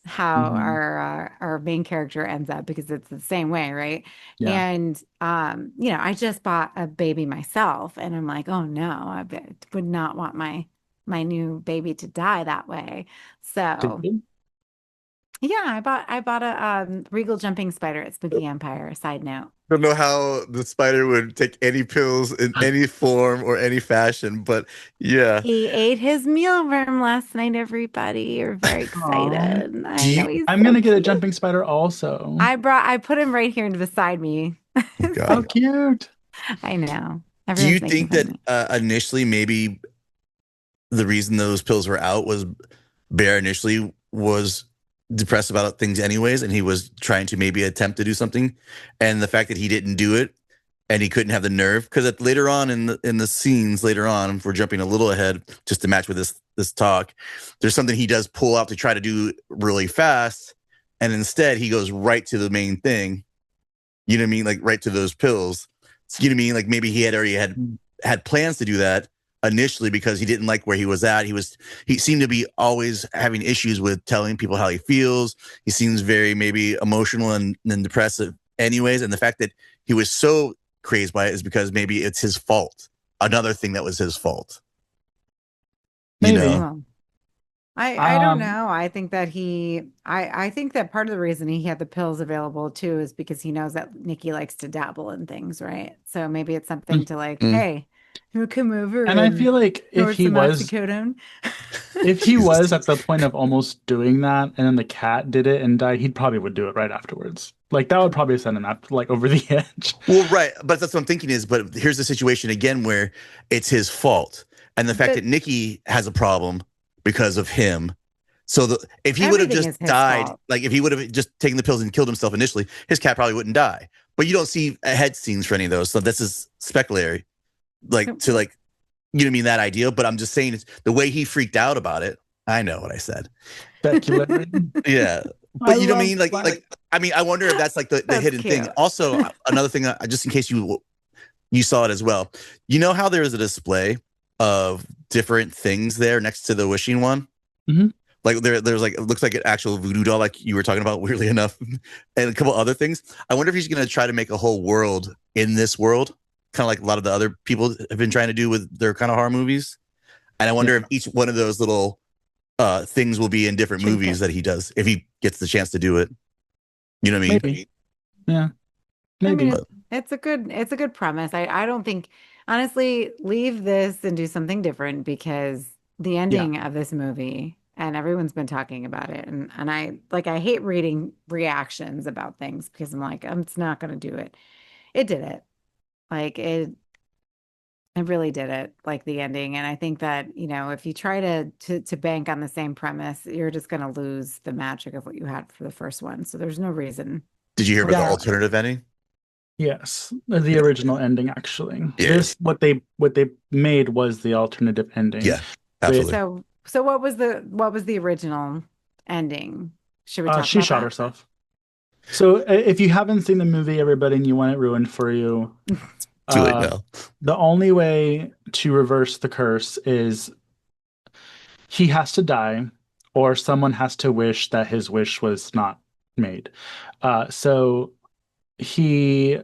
how Hmm. our main character ends up because it's the same way, right? Yeah. And you know, I just bought a baby myself, and I'm like, oh no, would not want my new baby to die that way. Did So. you? Yeah, I bought a Regal jumping spider at Spooky Empire. Side note. Don't know how the spider would take any pills in any form or any fashion, but yeah. He ate his mealworm last night, everybody. You're very Oh, excited. Do I you? know he's I'm so gonna get a cute. jumping spider also. I put him right here beside me. Oh How God. cute. I know. Do you Everyone's making think fun of that me. initially maybe the reason those pills were out was Bear initially was depressed about things anyways, and he was trying to maybe attempt to do something, and the fact that he didn't do it and he couldn't have the nerve because later on in the scenes later on, if we're jumping a little ahead just to match with this talk, there's something he does pull out to try to do really fast, and instead he goes right to the main thing. You know what I mean? Like right to those pills. So, you know what I mean? Like maybe he had already had plans to do that initially because he didn't like where he was at. He seemed to be always having issues with telling people how he feels. He seems very maybe emotional and depressive anyways. And the fact that he was so crazed by it is because maybe it's his fault. Another thing that was his fault. You Maybe. know? Well, I don't Um, know. I think that I think that part of the reason he had the pills available too is because he knows that Nikki likes to dabble in things, right? So maybe it's something to like, Mm-mm. hey, you come over and I and feel like snort some oxycodone. if he Jesus. was at the point of almost doing that, and then the cat did it and died, he probably would do it right afterwards. Like that would probably send him up like over the edge. Well, right. But that's what I'm thinking is, but here's the situation again where it's his fault. And the fact But that Nikki has a problem because of him. So if he would have everything just is his died, fault. like if he would have just taken the pills and killed himself initially, his cat probably wouldn't die. But you don't see head scenes for any of those. So this is speculatory, like to like, you know what I mean, that idea. But I'm just saying it's the way he freaked out about it. I know what I said. Speculating. Yeah. I But you know what I love mean? that. I mean, I wonder if that's like the That's hidden thing. cute. Also, another thing, just in case you saw it as well. You know how there is a display of different things there next to the wishing one? Mhm. Like there's like it looks like an actual voodoo doll, like you were talking about, weirdly enough, and a couple other things. I wonder if he's gonna try to make a whole world in this world, kind of like a lot of the other people have been trying to do with their kind of horror movies. And I Yeah, wonder if each one of those little things will be in different movies Trinkets. that he does if he gets the chance to do it. You know what I mean? maybe. Yeah, I mean, maybe. it's a good premise. I don't think honestly, leave this and do something different because the Yeah. ending of this movie and everyone's been talking about it and I hate reading reactions about things because I'm like, it's not gonna do it. It did it. Like I really did it, like the ending. And I think that, if you try to bank on the same premise, you're just gonna lose the magic of what you had for the first one. So there's no reason Did you hear for about the Yeah, that. alternative ending? yes, the original ending actually. Yeah, This what they made was the alternative ending, yeah, which absolutely. So what was the original ending? Should we talk she about shot that? herself. So if you haven't seen the movie, everybody, and you want it ruined for you, Too late uh, now. the only way to reverse the curse is he has to die, or someone has to wish that his wish was not made. So he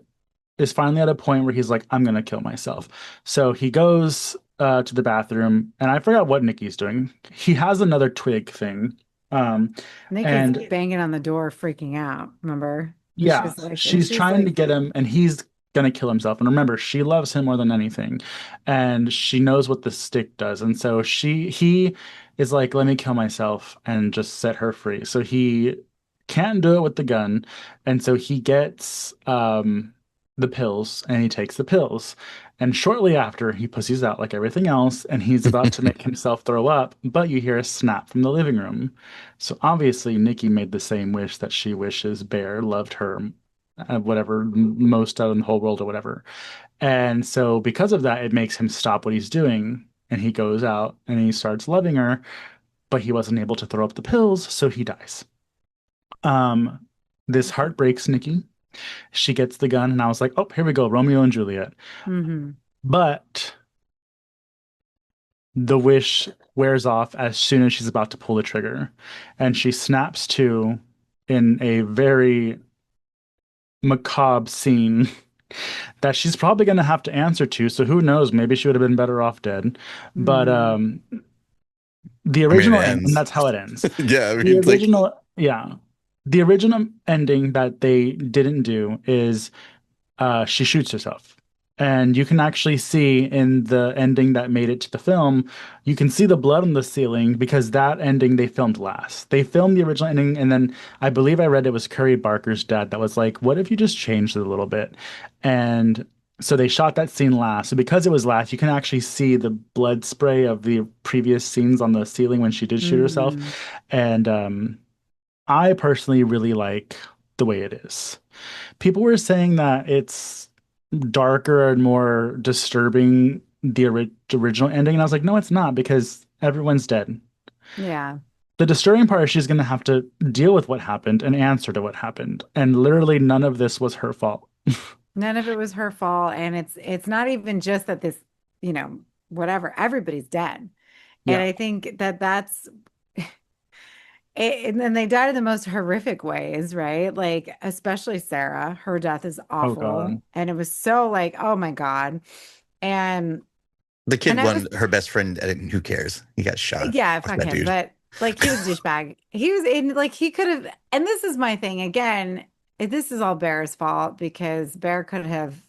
is finally at a point where he's like, I'm gonna kill myself. So he goes to the bathroom, and I forgot what Nikki's doing. He has another twig thing. Um, Nikki's and banging on the door, freaking out. Remember? She yeah, was like, and she's she's trying to like, get him, and he's gonna kill himself. And remember, she loves him more than anything, and she knows what the stick does. And so he is like, let me kill myself and just set her free. So he can't do it with the gun, and so he gets the pills, and he takes the pills. And shortly after, he pussies out like everything else, and he's about to make himself throw up, but you hear a snap from the living room. So obviously, Nikki made the same wish that she wishes Bear loved her, whatever, most out in the whole world or whatever. And so, because of that, it makes him stop what he's doing. And he goes out and he starts loving her, but he wasn't able to throw up the pills, so he dies. Um, this heartbreaks Nikki. She gets the gun, and I was like, oh, here we go, Romeo and Juliet. mm-hmm. But the wish wears off as soon as she's about to pull the trigger, and she snaps to in a very macabre scene that she's probably going to have to answer to. So who knows? Maybe she would have been better off dead. But Mm-hmm. the I mean, it original end, and ends. that's how it ends. Yeah, I The mean, like, original, yeah, the original ending that they didn't do is she shoots herself. And you can actually see in the ending that made it to the film, you can see the blood on the ceiling because that ending they filmed last. They filmed the original ending, and then I believe I read it was Curry Barker's dad that was like, what if you just changed it a little bit? And so they shot that scene last. So because it was last, you can actually see the blood spray of the previous scenes on the ceiling when she did shoot herself. Mm-hmm. And I personally really like the way it is. People were saying that it's darker and more disturbing the original ending, and I was like, no, it's not because everyone's dead. Yeah. The disturbing part is she's going to have to deal with what happened and answer to what happened, and literally none of this was her fault. None of it was her fault. And it's not even just that this, you know, whatever, everybody's dead. And Yeah. I think that that's and then they died in the most horrific ways, right? Like, especially Sarah, her death is Oh awful. God. And it was so like, oh my God. And the and kid I was won her best friend, and who cares? He got shot. yeah, Fuck fuck that him. dude. But like he was a douchebag. He was in like he could have, and this is my thing again. This is all Bear's fault because Bear could have,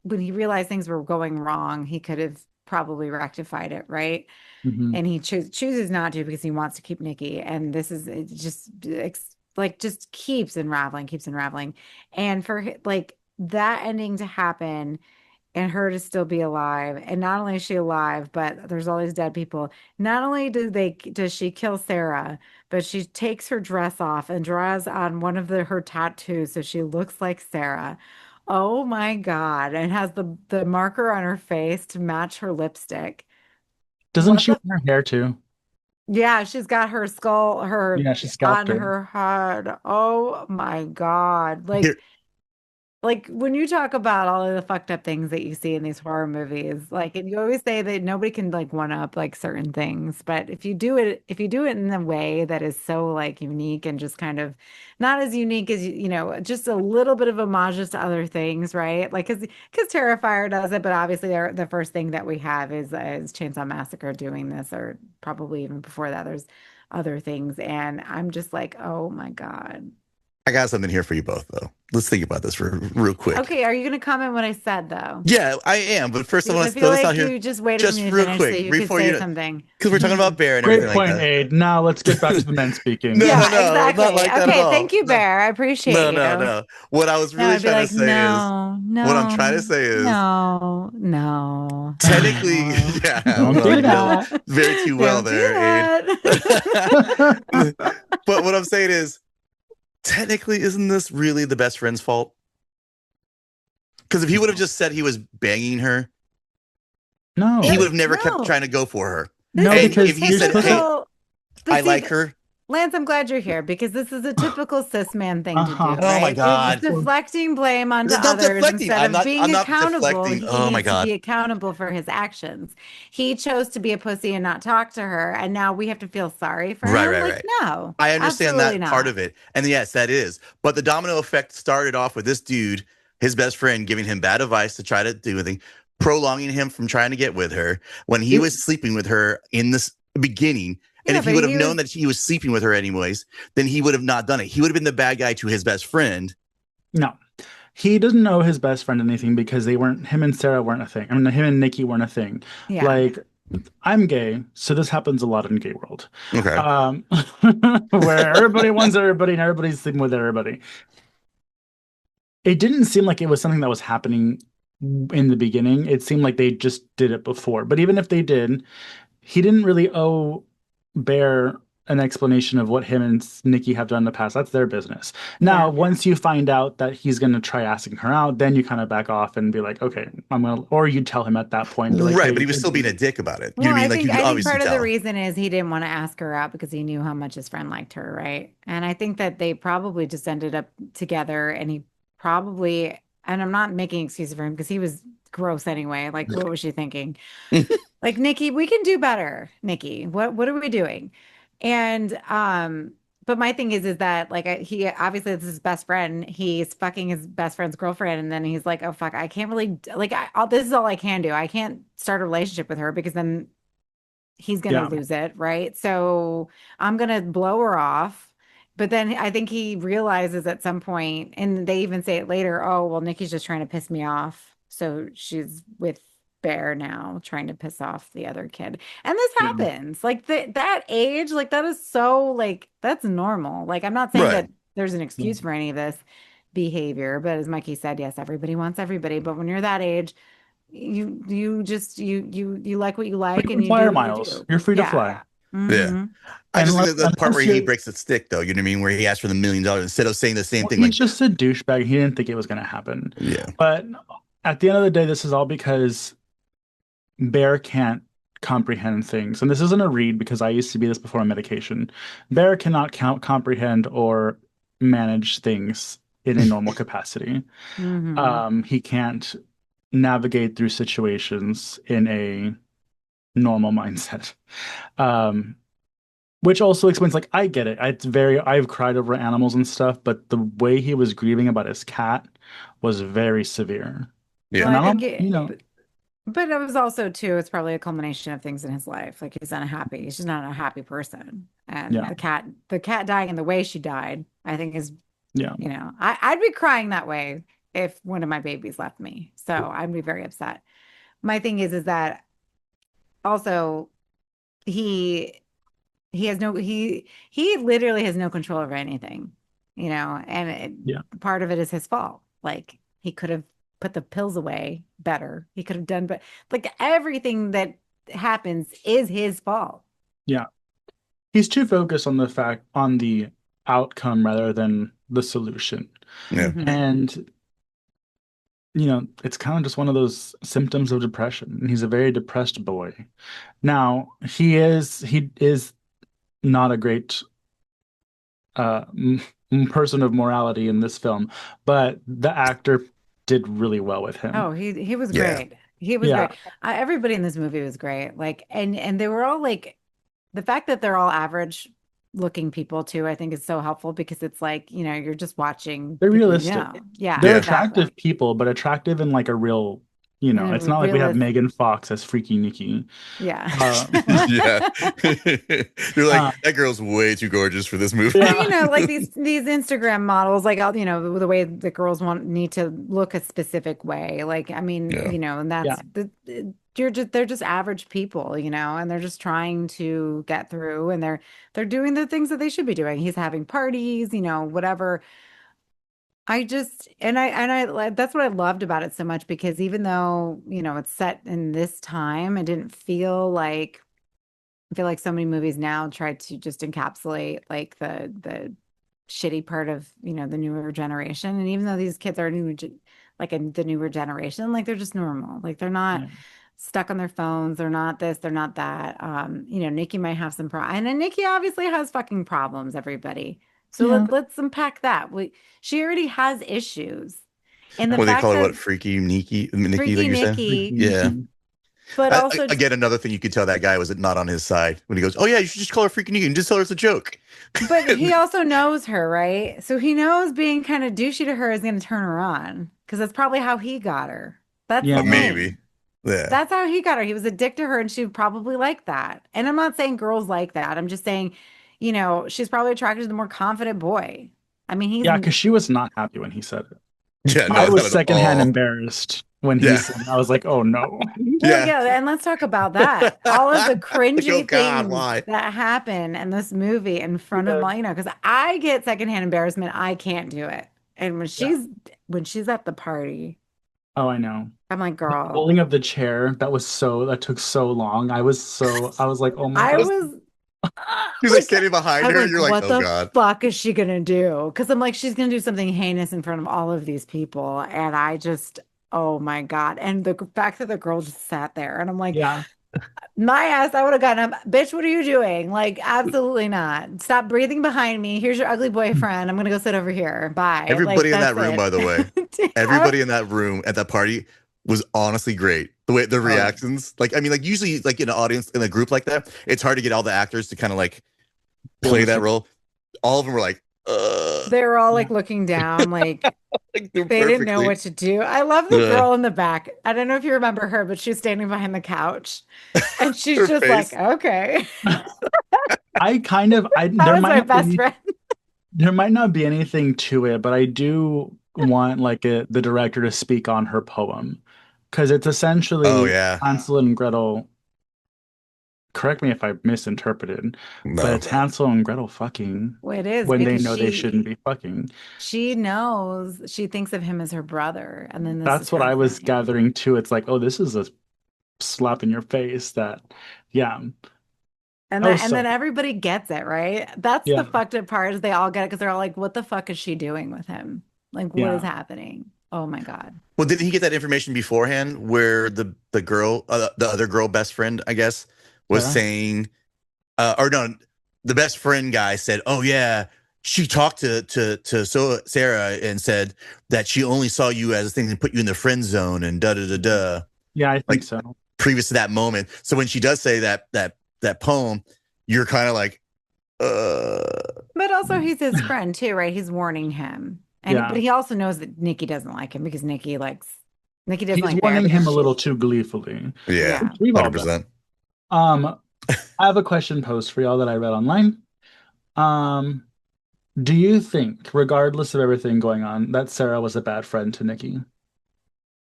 when he realized things were going wrong, he could have probably rectified it, right? Hmm. And he chooses not to because he wants to keep Nikki. And this is it just like just keeps unraveling. And for like that ending to happen and her to still be alive, and not only is she alive, but there's all these dead people. Not only does she kill Sarah, but she takes her dress off and draws on one of her tattoos so she looks like Sarah. Oh my God. And has the marker on her face to match her lipstick. Doesn't What she the wear her hair too? Yeah, she's got her skull, her Yeah, she scalped on her. her head. Oh my God. Here, Like when you talk about all of the fucked up things that you see in these horror movies, like, and you always say that nobody can like one up like certain things, but if you do it in a way that is so like unique and just kind of not as unique as just a little bit of homages to other things, right? Like because Terrifier does it, but obviously the first thing that we have is Chainsaw Massacre doing this, or probably even before that, there's other things, and I'm just like, oh my God. I got something here for you both, though. Let's think about this real quick. Okay, are you going to comment what I said though? Yeah, I am. But first, I Because want I to feel throw this like out here you just waited for just me to real finish so quick you could before say you, something. because we're talking about Bear and Great everything like point, that. Aid. Now let's get back to the men speaking. No, Yeah, no, exactly. not like that at Okay, all. thank you, No, Bear. I appreciate no, no, you. no. What I was No, really I'd be trying to like, say is, no, what I'm trying to no, say is, no, no, technically, no. yeah, Don't well, do you know that. very too well Don't do there, Aid. that. But what I'm saying is, technically, isn't this really the best friend's fault? Because if he would have just said he was banging her, he would No, have never kept No, trying to go for her. this no, is And if because he you're said, supposed to. "Hey, typical. I But see, like her," Lance, I'm glad you're here because this is a typical cis man thing to do, Uh-huh. oh my right? It's god, deflecting blame onto it's not others deflecting. instead of I'm being not accountable. deflecting. He Oh my needs to god, be accountable for his actions. He chose to be a pussy and not talk to her, and now we have to feel sorry for right, him? right, Like, right. no, I understand absolutely that part not. of it, and yes, that is. But the domino effect started off with this dude, his best friend, giving him bad advice to try to do anything, prolonging him from trying to get with her when he It, was sleeping with her in this beginning. And Yeah, if he but would have he was known that he was sleeping with her anyways, then he would have not done it. He would have been the bad guy to his best friend. no, he doesn't know his best friend anything because they weren't. Him and Sarah weren't a thing. I mean, him and Nikki weren't a thing. yeah. Like, I'm gay, so this happens a lot in gay world, Okay. um, where everybody wants everybody and everybody's sleeping with everybody. It didn't seem like it was something that was happening in the beginning. It seemed like they just did it before. But even if they did, he didn't really owe Bear an explanation of what him and Nikki have done in the past. That's their business. Now, Yeah. once you find out that he's going to try asking her out, then you kind of back off and be like, okay, I'm going to, or you tell him at that point, be like, Right, but hey, he was still being a dick about it. You know Well, what I mean? Like you could I think obviously part of the tell. reason is he didn't want to ask her out because he knew how much his friend liked her, right? And I think that they probably just ended up together and he probably, and I'm not making excuses for him because he was gross anyway. Like, what was she thinking? Like, Nikki, we can do better, Nikki. What are we doing? And but my thing is that like he obviously this is his best friend. He's fucking his best friend's girlfriend, and then he's like, oh fuck, I can't really like this is all I can do. I can't start a relationship with her because then he's gonna yeah, lose it, right? So I'm gonna blow her off. But then I think he realizes at some point, and they even say it later, oh, well, Nikki's just trying to piss me off. So she's with Bear now, trying to piss off the other kid. And this yeah, happens. Like that age, like that is so like that's normal. Like I'm not saying Right. that there's an yeah. excuse for any of this behavior, but as Mikey said, yes, everybody wants everybody. But when you're that age, you like what you like and Frequent you do flyer what you miles. do. You're free to Yeah. fly. Yeah. Hmm. I And just think that the part where unless he you're, breaks the stick, though, you know what I mean? Where he asked for the $1 million instead of saying the same well, thing, he's like, just a douchebag. He didn't think it was going to happen. yeah, But at the end of the day, this is all because Bear can't comprehend things. And this isn't a read because I used to be this before medication. Bear cannot comprehend or manage things in a normal capacity. Hmm. He can't navigate through situations in a normal mindset. Um, which also explains, like, I get it. I've cried over animals and stuff, but the way he was grieving about his cat was very severe. Well, yeah, And I I think don't, you know, but it was also too, it's probably a culmination of things in his life. Like he's unhappy. He's just not a happy person. And yeah, the cat dying and the way she died, I think is, yeah, I'd be crying that way if one of my babies left me. So I'd be very upset. My thing is that also he he literally has no control over anything, and yeah, part of it is his fault. Like he could have put the pills away better. He could have done, but like everything that happens is his fault. yeah. He's too focused on the outcome rather than the solution. yeah. Hmm. And, it's kind of just one of those symptoms of depression. And he's a very depressed boy. Now, he is not a great person of morality in this film, but the actor did really well with him. Oh, he was Yeah. great. He was Yeah, great. Everybody in this movie was great. Like, and they were all like, the fact that they're all average looking people too, I think is so helpful because it's like, you're just watching they're people, realistic. Yeah, They're Yeah. exactly. attractive people, but attractive in like a real You in know, a it's not like we have realist. Megan Fox as Freaky Nikki. Yeah. Uh, Yeah. You're like, uh, that girl's way too gorgeous for this movie. And yeah, like these Instagram models, like all the way the girls need to look a specific way. Like, I mean, Yeah. and yeah, they're just average people, and they're just trying to get through, and they're doing the things that they should be doing. He's having parties, whatever. I just that's what I loved about it so much, because even though, it's set in this time, it didn't feel like I feel like so many movies now try to just encapsulate like the shitty part of, the newer generation. And even though these kids are like in the newer generation, like they're just normal. Like they're not yeah, stuck on their phones. They're not this, they're not that. Nikki might have some and then Nikki obviously has fucking problems, everybody. So yeah. let's unpack that. She already has issues. And the What do they fact call her? that What, Freaky Nikki, like Freaky you're saying? Nikki, Freaky Yeah. Nikki. but also Again, another thing you could tell that guy was not on his side when he goes, "Oh yeah, you should just call her Freaky Nikki and just tell her it's a joke." But he also knows her, right? So he knows being kind of douchey to her is going to turn her on, because that's probably how he got her. That's the Yeah, Maybe. thing. Yeah. That's how he got her. He was addicted to her, and she would probably like that. And I'm not saying girls like that. I'm just saying, she's probably attracted to the more confident boy. I mean, yeah, because she was not happy when he said it. Yeah. I No, not was at secondhand all. embarrassed when he Yeah. said it. I was like, oh no. Well, Yeah. yeah, and let's talk about that. All of the Like, oh cringy God, things why? that happen in this movie in front of my, because I get secondhand embarrassment. I can't do it. And Yeah. when she's at the party, Oh, I know. I'm like, The girl, pulling of the chair, that took so long. I was like, oh my I God. was He's like standing I behind was her. like, You're like, what oh the God. fuck is she gonna do? Because I'm like, she's gonna do something heinous in front of all of these people. And I just, oh my God. And the fact that the girl just sat there, and I'm like, Yeah. my ass, I would have gotten up. Bitch, what are you doing? Like, absolutely not. Stop breathing behind me. Here's your ugly boyfriend. I'm gonna go sit over here. Bye. Like, Everybody in that's that room, it. by the way, everybody in that room at that party was honestly great. The way the Oh yeah. reactions, like I mean, like usually, like in an audience in a group like that, it's hard to get all the actors to kind of like Feel play the that same. role. All of them were like, They were all Yeah. like looking down, like like they're they didn't know perfectly. what to do. I love the girl in the back. I don't know if you remember her, but she's standing behind the couch, and she's Her just like, face. okay. I kind of I That there was might my not be best friend. there might not be anything to it, but I do want the director to speak on her poem because it's Oh essentially yeah, Hansel and Gretel. Correct me if I misinterpreted, but no. it's Hansel and Gretel fucking Well, it is when they because know they shouldn't be fucking. she knows, she thinks of him as her brother, and then this is That's what her I was thing. gathering too. It's like, oh, this is a slap in your face that, yeah. Oh, And so then everybody gets it, right? That's the yeah, fucked up part, is they all get it because they're all like, what the fuck is she doing with him? Like, what is yeah, happening? Oh my God. Well, did he get that information beforehand, where the girl, the other girl best friend, I guess, was Sarah. saying, or no, the best friend guy said, "Oh yeah, she talked to Sarah and said that she only saw you as a thing and put you in the friend zone and da da da da." Yeah, I think Like so. previous to that moment. So when she does say that poem, you're kind of like, But also, he's his friend too, right? He's warning him. But Yeah, he also knows that Nikki doesn't like him, because Nikki doesn't he's like Bear warning him because a little she's, too gleefully, yeah, yeah. which we've all done. 100%. Um, I have a question posed for y'all that I read online. Um, do you think, regardless of everything going on, that Sarah was a bad friend to Nikki?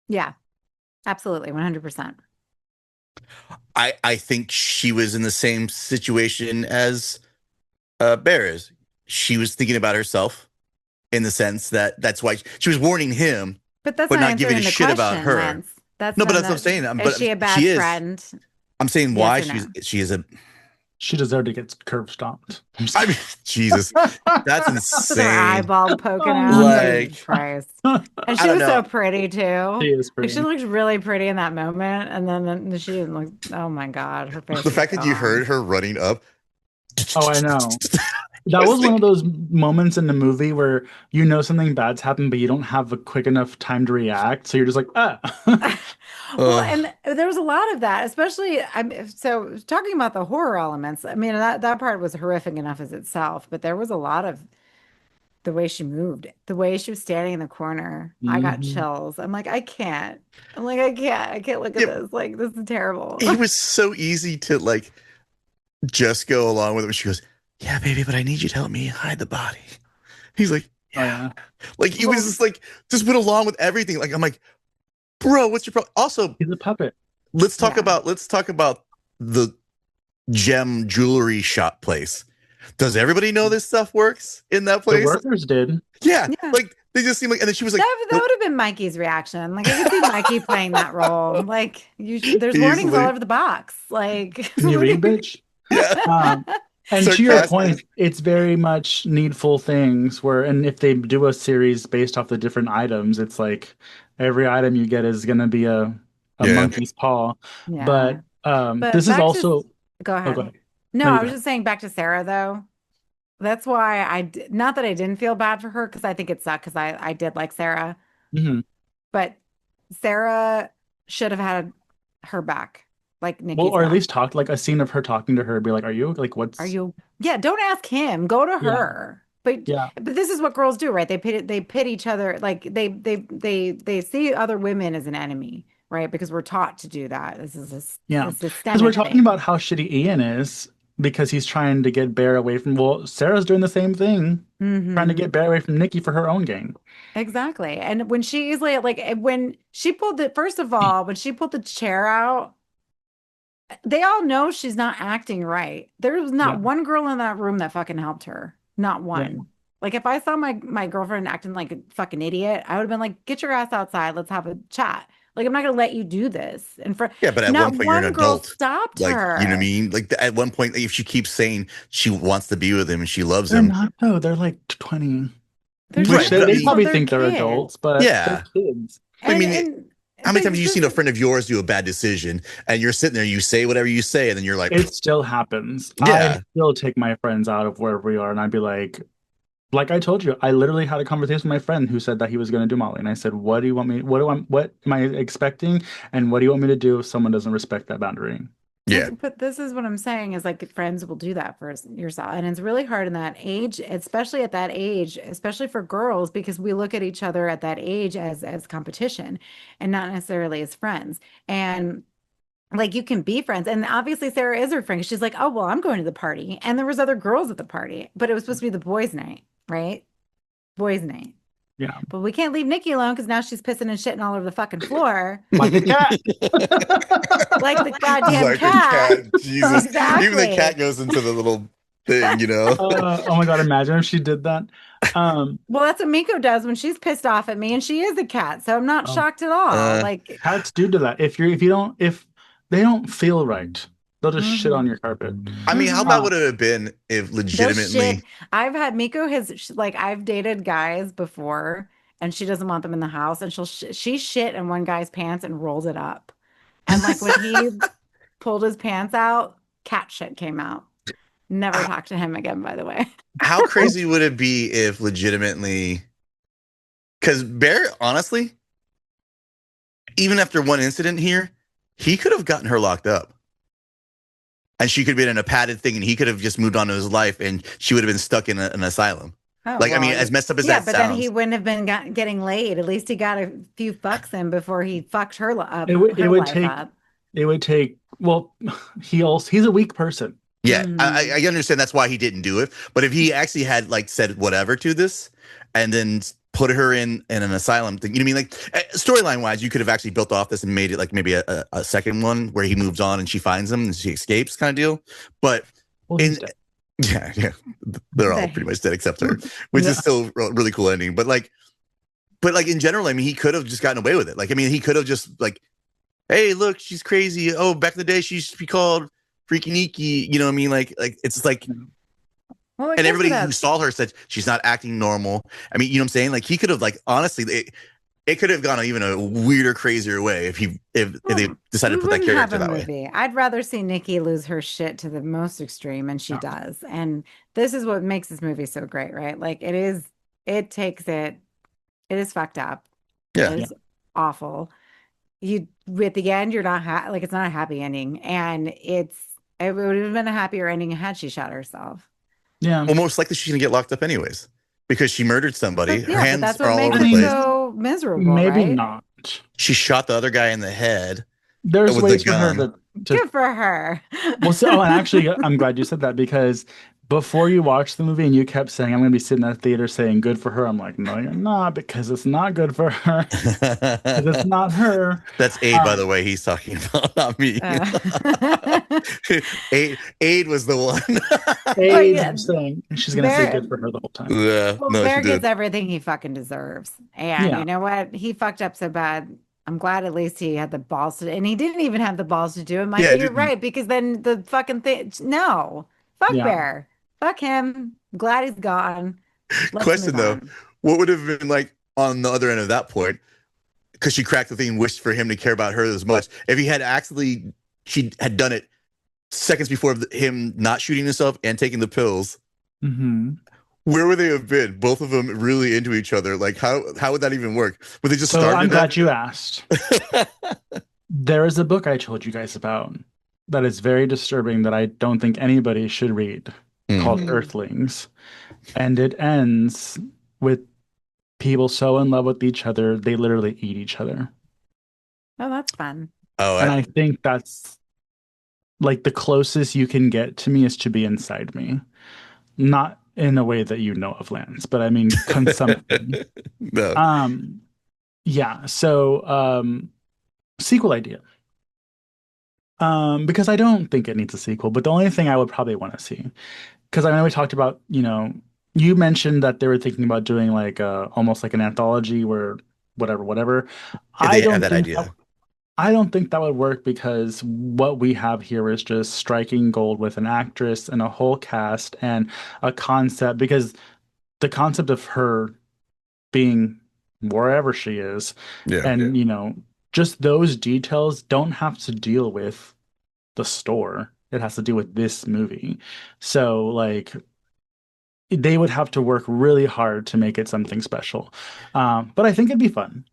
Yeah, absolutely. 100%. I think she was in the same situation as Bear is. She was thinking about herself in the sense that that's why she was warning him, But that's but not not giving a answering the shit about question, her. Lance. That's No, but not that's what I'm that. saying. Is But she a bad she is. friend? I'm saying Yes why or no? she is a. She deserved to get curb stomped. I'm just I mean, kidding. Jesus, that's With her insane. eyeball poking Oh out. my Jesus Like, Christ. And I she don't was so know. pretty She too. is Like, she pretty. looks really pretty in that moment. And then she didn't look, oh my God, her face The was fact that you gone. heard her running up. Oh, I know. I That was was one of thinking, those moments in the movie where you know something bad's happened, but you don't have a quick enough time to react. So you're just like, ah. Well, uh, and there was a lot of that, especially so talking about the horror elements. I mean, that part was horrific enough as itself, but there was a lot of the way she moved, the way she was standing in the corner, I got Mhm. chills. I'm like, I can't. I'm like, I can't look at Yeah, this. Like, this is terrible. it was so easy to like just go along with it when she goes, "Yeah, baby, but I need you to help me hide the body." He's like, Oh "Yeah." yeah, Like it was Well, just like just went along with everything. Like I'm like, bro, what's your problem? Also, he's a puppet. yeah. let's talk about the gem jewelry shop place. Does everybody know this stuff works in that The place? workers did. Yeah, Yeah. like they just seem like, and then she was like, That nope, would have been Mikey's reaction. Like I could see Mikey playing that role. Like there's warnings all easily, over the box. Like Can you what read, do you- bitch? yeah, Um, and to your sarcastic. point, it's very much needful things where, and if they do a series based off the different items, it's like every item you get is going to be a Yeah, monkey's paw. Yeah. But But this is back to also, go oh, go ahead. ahead. No, No, you I go was ahead. just saying back to Sarah though. That's why not that I didn't feel bad for her because I think it sucked because I did like Sarah, Hmm. but Sarah should have had her back, like Well, Nikki's or at back. least talk like a scene of her talking to her, be like, "Are you like Are what's?" you? Yeah, don't ask him. Go to Yeah, her. yeah, But this is what girls do, right? They pit each other like they see other women as an enemy, right? Because we're taught to do that. This is yeah. a Because we're systemic talking thing. about how shitty Ian is because he's trying to get Bear away from. Well, Sarah's doing the same thing, trying to Hmm. get Bear away from Nikki for her own gain. Exactly. And when she easily like when she pulled the first of all, when she pulled the chair out, they all know she's not acting right. There was not Yeah, one girl in that room that fucking helped her. Not yeah. one. Like if I saw my girlfriend acting like a fucking idiot, I would have been like, "Get your ass outside. Let's have a chat." Like I'm not gonna let you do this. And for yeah. But at one not point, you're an one girl adult. stopped Like you know what I her. mean? Like at one point, if she keeps saying she wants to be with him and she loves They're him, not though. They're like 20, They're which right? still But I they mean, people, probably they're think they're kids. adults, but they're yeah. kids. I mean, how And many times have you seen this a friend of yours do a bad decision and you're sitting there, you say whatever you say, and then you're like, It still happens. I yeah, still take my friends out of wherever we are, and I'd be like I told you, I literally had a conversation with my friend who said that he was going to do Molly, and I said, "What do you want me? What am I expecting? And what do you want me to do if someone doesn't respect that boundary?" yeah, But this is what I'm saying is like friends will do that for yourself. And it's really hard in that age, especially at that age, especially for girls, because we look at each other at that age as competition and not necessarily as friends. And like you can be friends. And obviously Sarah is her friend. She's like, oh, well, I'm going to the party. And there was other girls at the party, but it was supposed to be the boys' night, right? Boys' night. Yeah, But we can't leave Nikki alone because now she's pissing and shitting all over the fucking floor. like a cat. Like the goddamn like a cat. cat. Jesus, even the cat Exactly. goes into the little thing, you know. Oh my God, imagine if she did that. Um, Well, that's what Miko does when she's pissed off at me, and she is a cat, so I'm not oh, shocked at all. Uh, Like, cats do that. If they don't feel right, they'll just shit hmm on your carpet. I mean, how bad hmm Uh, would it have been if they'll shit. legitimately? I've had Miko has like I've dated guys before, and she doesn't want them in the house, and she shit in one guy's pants and rolls it up, and like when he pulled his pants out, cat shit came out. Never h- talked to him again, by the way. How crazy would it be if legitimately? Because Bear, honestly, even after one incident here, he could have gotten her locked up. And she could have been in a padded thing and he could have just moved on to his life and she would have been stuck in an asylum. Oh, Like, I well, mean, as messed up as yeah, that but then he sounds. wouldn't have been getting laid. At least he got a few fucks in before he fucked it her would life take up. well, he's a weak person. Yeah, Hmm. I understand that's why he didn't do it. But if he actually had like said whatever to this and then put her in an asylum thing, you know what I mean? Like storyline wise, you could have actually built off this and made it like maybe a second one where he moves on and she finds him and she escapes kind of deal. But Well, he's in dead. yeah, they're all pretty They, much dead except her, which is Yeah. still a really cool ending. But like in general, I mean, he could have just gotten away with it. Like, I mean, he could have just like, hey, look, she's crazy. Oh, back in the day, she used to be called Freaky Nikki. You know what I mean? Like it's like, well, it and gets to everybody who that. saw her said she's not acting normal. I mean, you know what I'm saying? Like he could have like honestly, it could have gone even a weirder, crazier way if they Well, decided we to put that wouldn't have character a that way. movie. I'd rather see Nikki lose her shit to the most extreme, and she Yeah. does. And this is what makes this movie so great, right? Like it takes it, it is fucked up. It Yeah. Yeah. is awful. You at the end, you're not like it's not a happy ending, and it would have been a happier ending had she shot herself. Yeah. Well, most likely she's gonna get locked up anyways. because she murdered somebody. Her But hands that's are what all makes over the it place. so miserable, Maybe right? not. She shot the other guy in the head There's with the ways for her gun. to Good for her. well, so, oh, and actually, I'm glad you said that because before you watched the movie and you kept saying, I'm going to be sitting at the theater saying good for her. I'm like, no, you're not, because it's not good for her. Because it's not her. That's Aid, by the Um, way, he's talking about, not me. Uh, Aid was the one. but Age, yeah, I'm saying she's going to say Bear, good for her the whole time. Yeah, well, no, she Bear gets did. everything he fucking deserves. And Yeah. you know what? He fucked up so bad. I'm glad at least he had the balls to, and he didn't even have the balls to do it. Yeah, Mikey, it you're didn't. right, because then the fucking thing, no, fuck Yeah. Bear. Fuck him. Glad he's gone. Let's move Question though, on. what would have been like on the other end of that point? Because she cracked the thing and wished for him to care about her as much. If he had actually, she had done it seconds before him not shooting himself and taking the pills. Hmm. Where would they have been? Both of them really into each other. Like how would that even work? Would they just So starve I'm to glad death? you asked. There is a book I told you guys about that is very disturbing that I don't think anybody should read Hmm. called Mhm. Earthlings. And it ends with people so in love with each other, they literally eat each other. Oh, that's fun. Oh, And I think that's like the closest you can get to me is to be inside me. Not in a way that you know of, Lance, but I mean consumption. no. Um, yeah, so sequel idea. Because I don't think it needs a sequel, but the only thing I would probably want to see, because I know we talked about, you mentioned that they were thinking about doing like almost like an anthology where whatever. If I they had don't that think that idea. I don't think that would work because what we have here is just striking gold with an actress and a whole cast and a concept because the concept of her being wherever she is Yeah. and just those details don't have to deal with the store. It has to do with this movie. So like they would have to work really hard to make it something special. But I think it'd be fun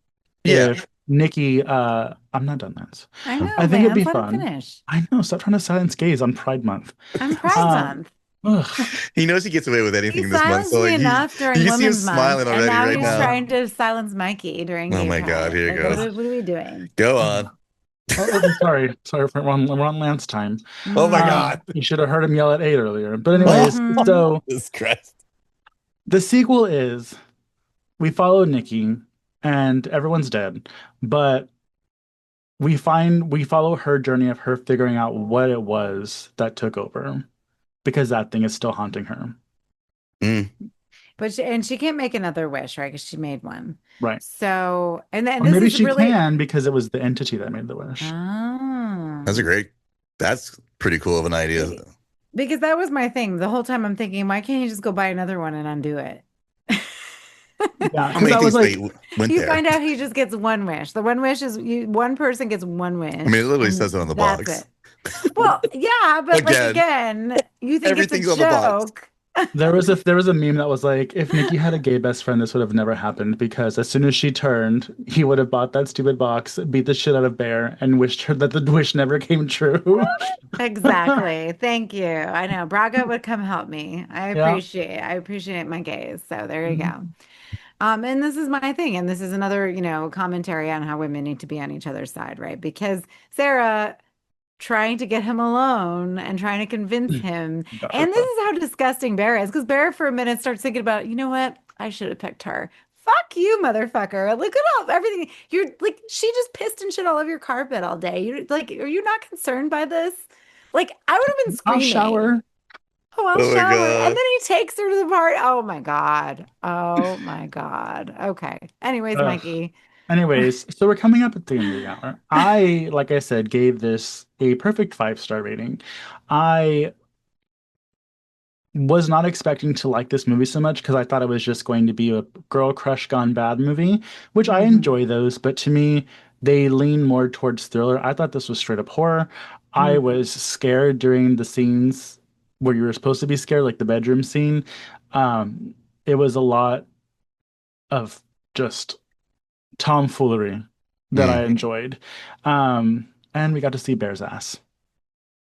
Yeah. if Nikki I'm not done, Lance. I I know, think it'd be Lance. Let him fun. finish. I know, stop trying to silence gays on Pride Month. I'm Pride Um Month. ugh, He knows he gets away with He anything this month. silenced So me like enough you during can see him Women's Month, smiling and already now right he's now. trying to silence Mikey during Oh Gay my God, Pride. here it Like, goes. what are we doing? Go ugh. on. Sorry for we're on Lance time. Oh my God. You should have heard him yell at 8 earlier. But anyways, Mm-hmm. so Jesus Christ. the sequel is we follow Nikki and everyone's dead, but we follow her journey of her figuring out what it was that took over because that thing is still haunting her. Mm. But she can't make another wish, right? Because she made one. Right. So, and then Or this maybe is she really, can because it was the entity that made the wish. That's a oh, great. That's pretty cool of an idea. Be- because that was my thing. The whole time I'm thinking, why can't you just go buy another one and undo it? Yeah, How because many I was things they like, went You there? find out he just gets one wish. The one wish is one person gets one I mean, it wish, literally and says it on the that's box. it. Well, yeah, but like Again, again, you think it's a everything's on the box. joke. there was a meme that was like, if Nikki had a gay best friend, this would have never happened because as soon as she turned, he would have bought that stupid box, beat the shit out of Bear, and wished her that the wish never came true. Exactly. Thank you. I know Braga would come help me. Yeah. I appreciate my gays. So there you go. Mhm. And this is my thing, and this is another, commentary on how women need to be on each other's side, right? Because Sarah trying to get him alone and trying to convince him. Got her And this fucked. is how disgusting Bear is, because Bear for a minute starts thinking about, you know what? I should have picked her. Fuck you, motherfucker. Look at all everything. You're like, she just pissed and shit all over your carpet all day. You're like, are you not concerned by this? Like, I would have been I'll screaming. shower. Oh, I'll Oh my shower. And then God. he takes her to the party. Oh my God. Oh my God. Okay. Anyways, Ugh. Mikey. Anyways, so we're coming up at the end of the hour. I, like I said, gave this a perfect 5-star rating. I was not expecting to like this movie so much because I thought it was just going to be a girl crush gone bad movie, which I Hmm. enjoy those, but to me, they lean more towards thriller. I thought this was straight up horror. I Hmm. was scared during the scenes where you were supposed to be scared, like the bedroom scene. It was a lot of just tomfoolery that I Mm. enjoyed. And we got to see Bear's ass,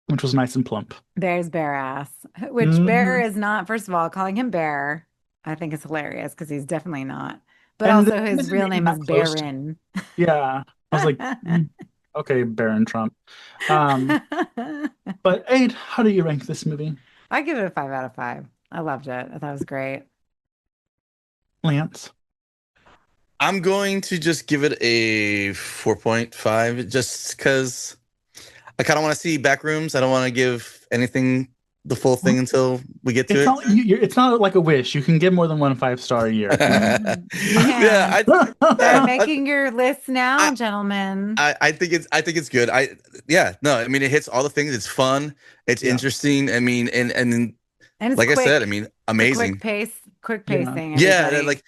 which was nice and plump. There's Bear ass, which Bear Hmm. is not, first of all, calling him Bear. I think it's hilarious because he's definitely not. But And also this his isn't real even name is that close to, Baron. yeah. I was like, okay, Baron Trump. Um, but Aid, how do you rank this movie? I give it a 5 out of 5. I loved it. I thought it was great. Lance? I'm going to just give it a 4.5 just because I kind of want to see Backrooms. I don't want to give anything the full thing until we get to It's it. not it's not like a wish. You can give more than one 5-star a year. You Yeah, can start I, making your list now, I, gentlemen. I think it's good. No, I mean it hits all the things. It's fun. It's Yeah. interesting. I mean, and And it's like I said, I quick. mean, It's a quick amazing. pace, quick Yeah. pacing, Yeah, everybody. like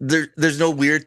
there's no weird,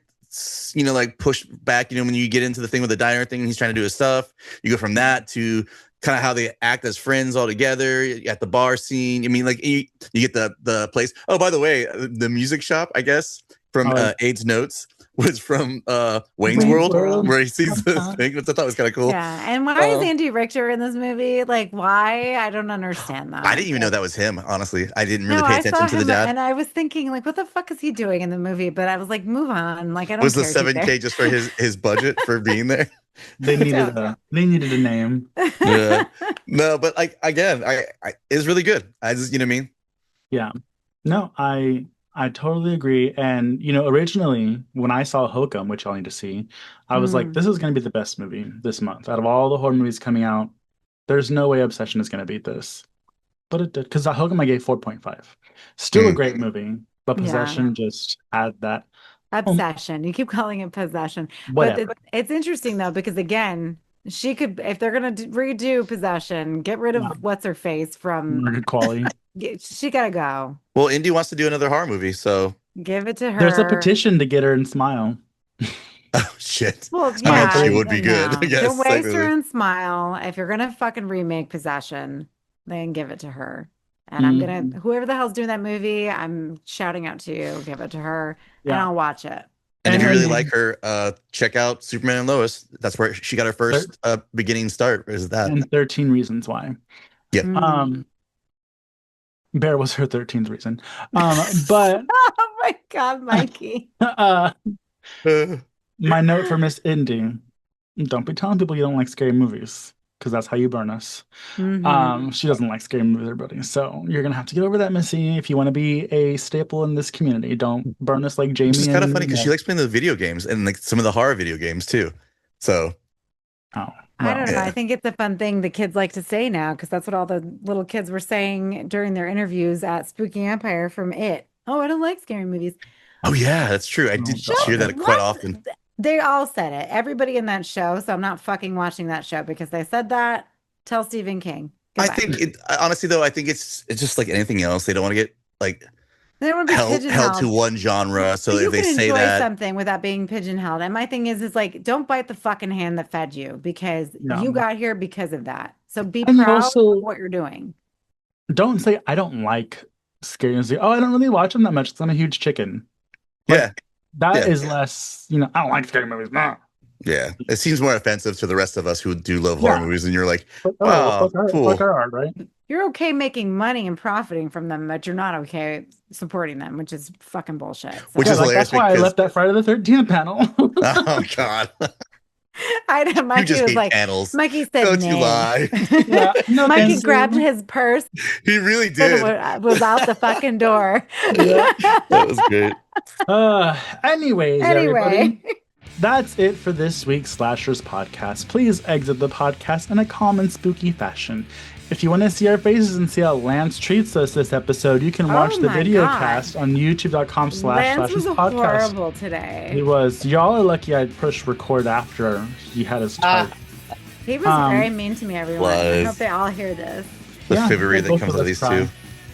like push back. When you get into the thing with the diner thing, he's trying to do his stuff. You go from that to kind of how they act as friends all together at the bar scene. I mean, like you get the place. Oh, by the way, the music shop, I guess, from Oh, Aid's notes was from Wayne's Wayne's World, World. where he sees this Uh-huh. thing, which I thought was kind of cool. Yeah. And why is Andy Richter in this movie? Like, why? I don't understand I that. didn't even know that was him. Honestly, I didn't really No, pay I attention saw to the him dad. and I was thinking, like, what the fuck is he doing in the movie? But I was like, move on. Like, I don't Was the care. He's there. 7K just for his budget for being there? They I needed don't they needed a name. Yeah. No, but like again, I it's really good. I just, you know what I mean? Yeah. No, I totally agree. And originally when I saw Hokum, which I'll need to see, I was like, Mm, this is going to be the best movie this month. Out of all the horror movies coming out, there's no way Obsession is going to beat this. But it did, because Hokum I gave 4.5. Still a Mm. great movie, but yeah. Possession just had that. Oh, Obsession. You keep calling it possession. But whatever. it's interesting though, because again, she could, if they're gonna redo possession, get rid Yeah. of what's her face from, Margaret Qualley. she gotta go. Well, Indy wants to do another horror movie, so Give it to There's a her. petition to get her in Smile. oh shit. Well, I mean, Smile yeah, she 3. would be good. no. Don't Yes, waste her technically. in Smile. If you're gonna fucking remake Possession, then give it to her. And I'm gonna, Mhm. whoever the hell's doing that movie, I'm shouting out to you, give it to her, and Yeah. I'll watch it. And if you really And like her, check out Superman and Lois. That's where she got her first beginning start. Is that? and 13 Reasons Why. Yeah. Mm. Bear was her 13th reason. But Oh my God, Mikey. my note for Miss Indy: don't be telling people you don't like scary movies, because that's how you burn us. Mhm. She doesn't like scary movies, everybody. So you're gonna have to get over that, Missy, if you want to be a staple in this community. Don't burn us like Which is Jamie kind of and funny because she likes playing the video games and like some of the horror video games too. So oh I well. don't know. I yeah. think it's a fun thing the kids like to say now because that's what all the little kids were saying during their interviews at Spooky Empire from It. Oh, I don't like scary movies. Oh yeah, that's true. I Oh did Shut hear God. that quite what? often. They all said it. Everybody in that show. So I'm not fucking watching that show because they said that. Tell Stephen King. I Goodbye. think honestly though, I think it's just like anything else. They don't want to get like They don't want to be held to pigeonholed. one genre. So But if you they can say enjoy that, something without being pigeonholed. And my thing is like, don't bite the fucking hand that fed you because Yeah. you got here because of that. So be And you proud of also what you're doing. don't say I don't like scary movies. Oh, I don't really watch them that much because I'm a huge chicken. yeah, Like that yeah, is less, I don't like scary movies. Nah. yeah, it seems more offensive to the rest of us who do love horror Yeah. movies. And you're like, But, oh, wow, fuck cool. our art, right? You're okay making money and profiting from them, but you're not okay supporting them, which is fucking bullshit. So. Which Yeah, is like hilarious that's why I because left that Friday the 13th panel. oh god, I know you Mikey just was hate like, panels. Mikey said Don't you nay. lie? Yeah, no, Mikey thank grabbed you. his purse He really and did. was out the fucking door. Yeah. That was great. Anyways, Anyway. everybody, that's it for this week's Slashers podcast. Please exit the podcast in a calm and spooky fashion. If you want to see our faces and see how Lance treats us this episode, you can watch the my video God. cast on youtube.com/Slashers Lance was podcast. horrible today. He was. Y'all are lucky I pushed record after he had his type. He was very mean to me, everyone. I Was. hope they all hear this. The Yeah, fibery that both comes of out of us these cry. two.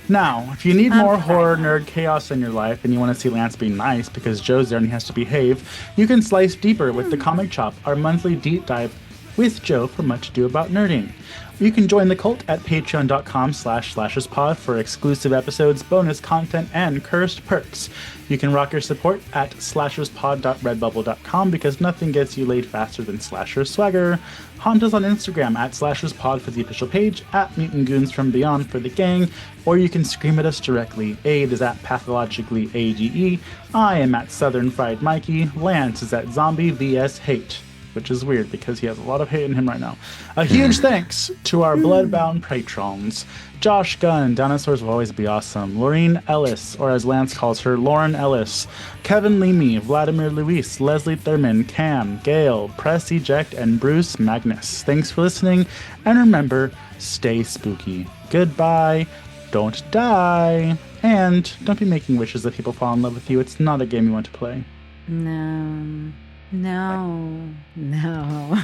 Now, if you need more fine. horror nerd chaos in your life and you want to see Lance be nice because Joe's there and he has to behave, you can slice deeper with the Comic Chop, our monthly deep dive with Joe from Much Ado About Nerding. You can join the cult at patreon.com/slasherspod for exclusive episodes, bonus content, and cursed perks. You can rock your support at slasherspod.redbubble.com because nothing gets you laid faster than slasher swagger. Haunt us on Instagram at slasherspod for the official page, at Mutant Goons from Beyond for the gang, or you can scream at us directly. Aid is at pathologically AGE. I am at Southern Fried Mikey. Lance is at Zombie vs Hate, which is weird because he has a lot of hate in him right now. A huge thanks to our bloodbound patrons. Josh Gunn, Dinosaurs Will Always Be Awesome, Laureen Ellis, or as Lance calls her, Lauren Ellis, Kevin Leamy, Vladimir Luis, Leslie Thurman, Cam, Gail, Press Eject, and Bruce Magnus. Thanks for listening, and remember, stay spooky. Goodbye, don't die, and don't be making wishes that people fall in love with you. It's not a game you want to play. No. No. No,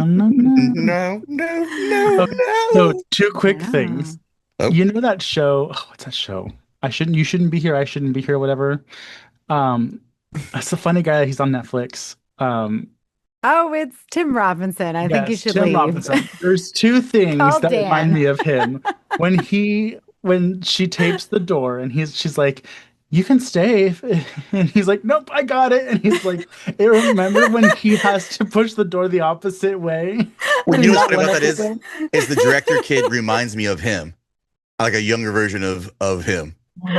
no, no. No. So, two quick things. Oh. You know that show? Oh, what's that show? You shouldn't be here. I shouldn't be here. Whatever. That's a funny guy. He's on Netflix. Oh, it's Tim Robinson. I think you should Tim leave. Robinson. There's two things Call that Dan. remind me of him. When she tapes the door and she's like, "You can stay," and he's like, "Nope, I got it." And he's like, remember when he has to push the door the opposite way? Well, you know what's funny Not about that is everything? the director kid reminds me of him, like a younger version of him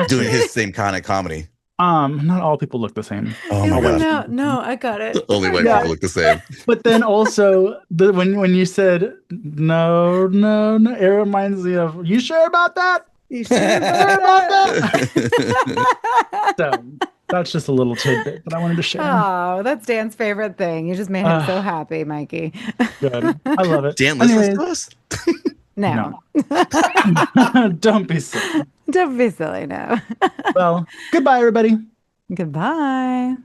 doing his same kind of comedy. Not all people look the same. Oh my god! No, I got it. Only white Yeah. people look the same. But then also when you said no, it reminds me of, you sure about that? You Sure about that? So that's just a little tidbit that I wanted to share. Oh, that's Dan's favorite thing. You just made him so happy, Mikey. Good. I love it. Dan listens Anyways, to us. No. don't be silly. Don't be silly now. Well, goodbye, everybody. Goodbye.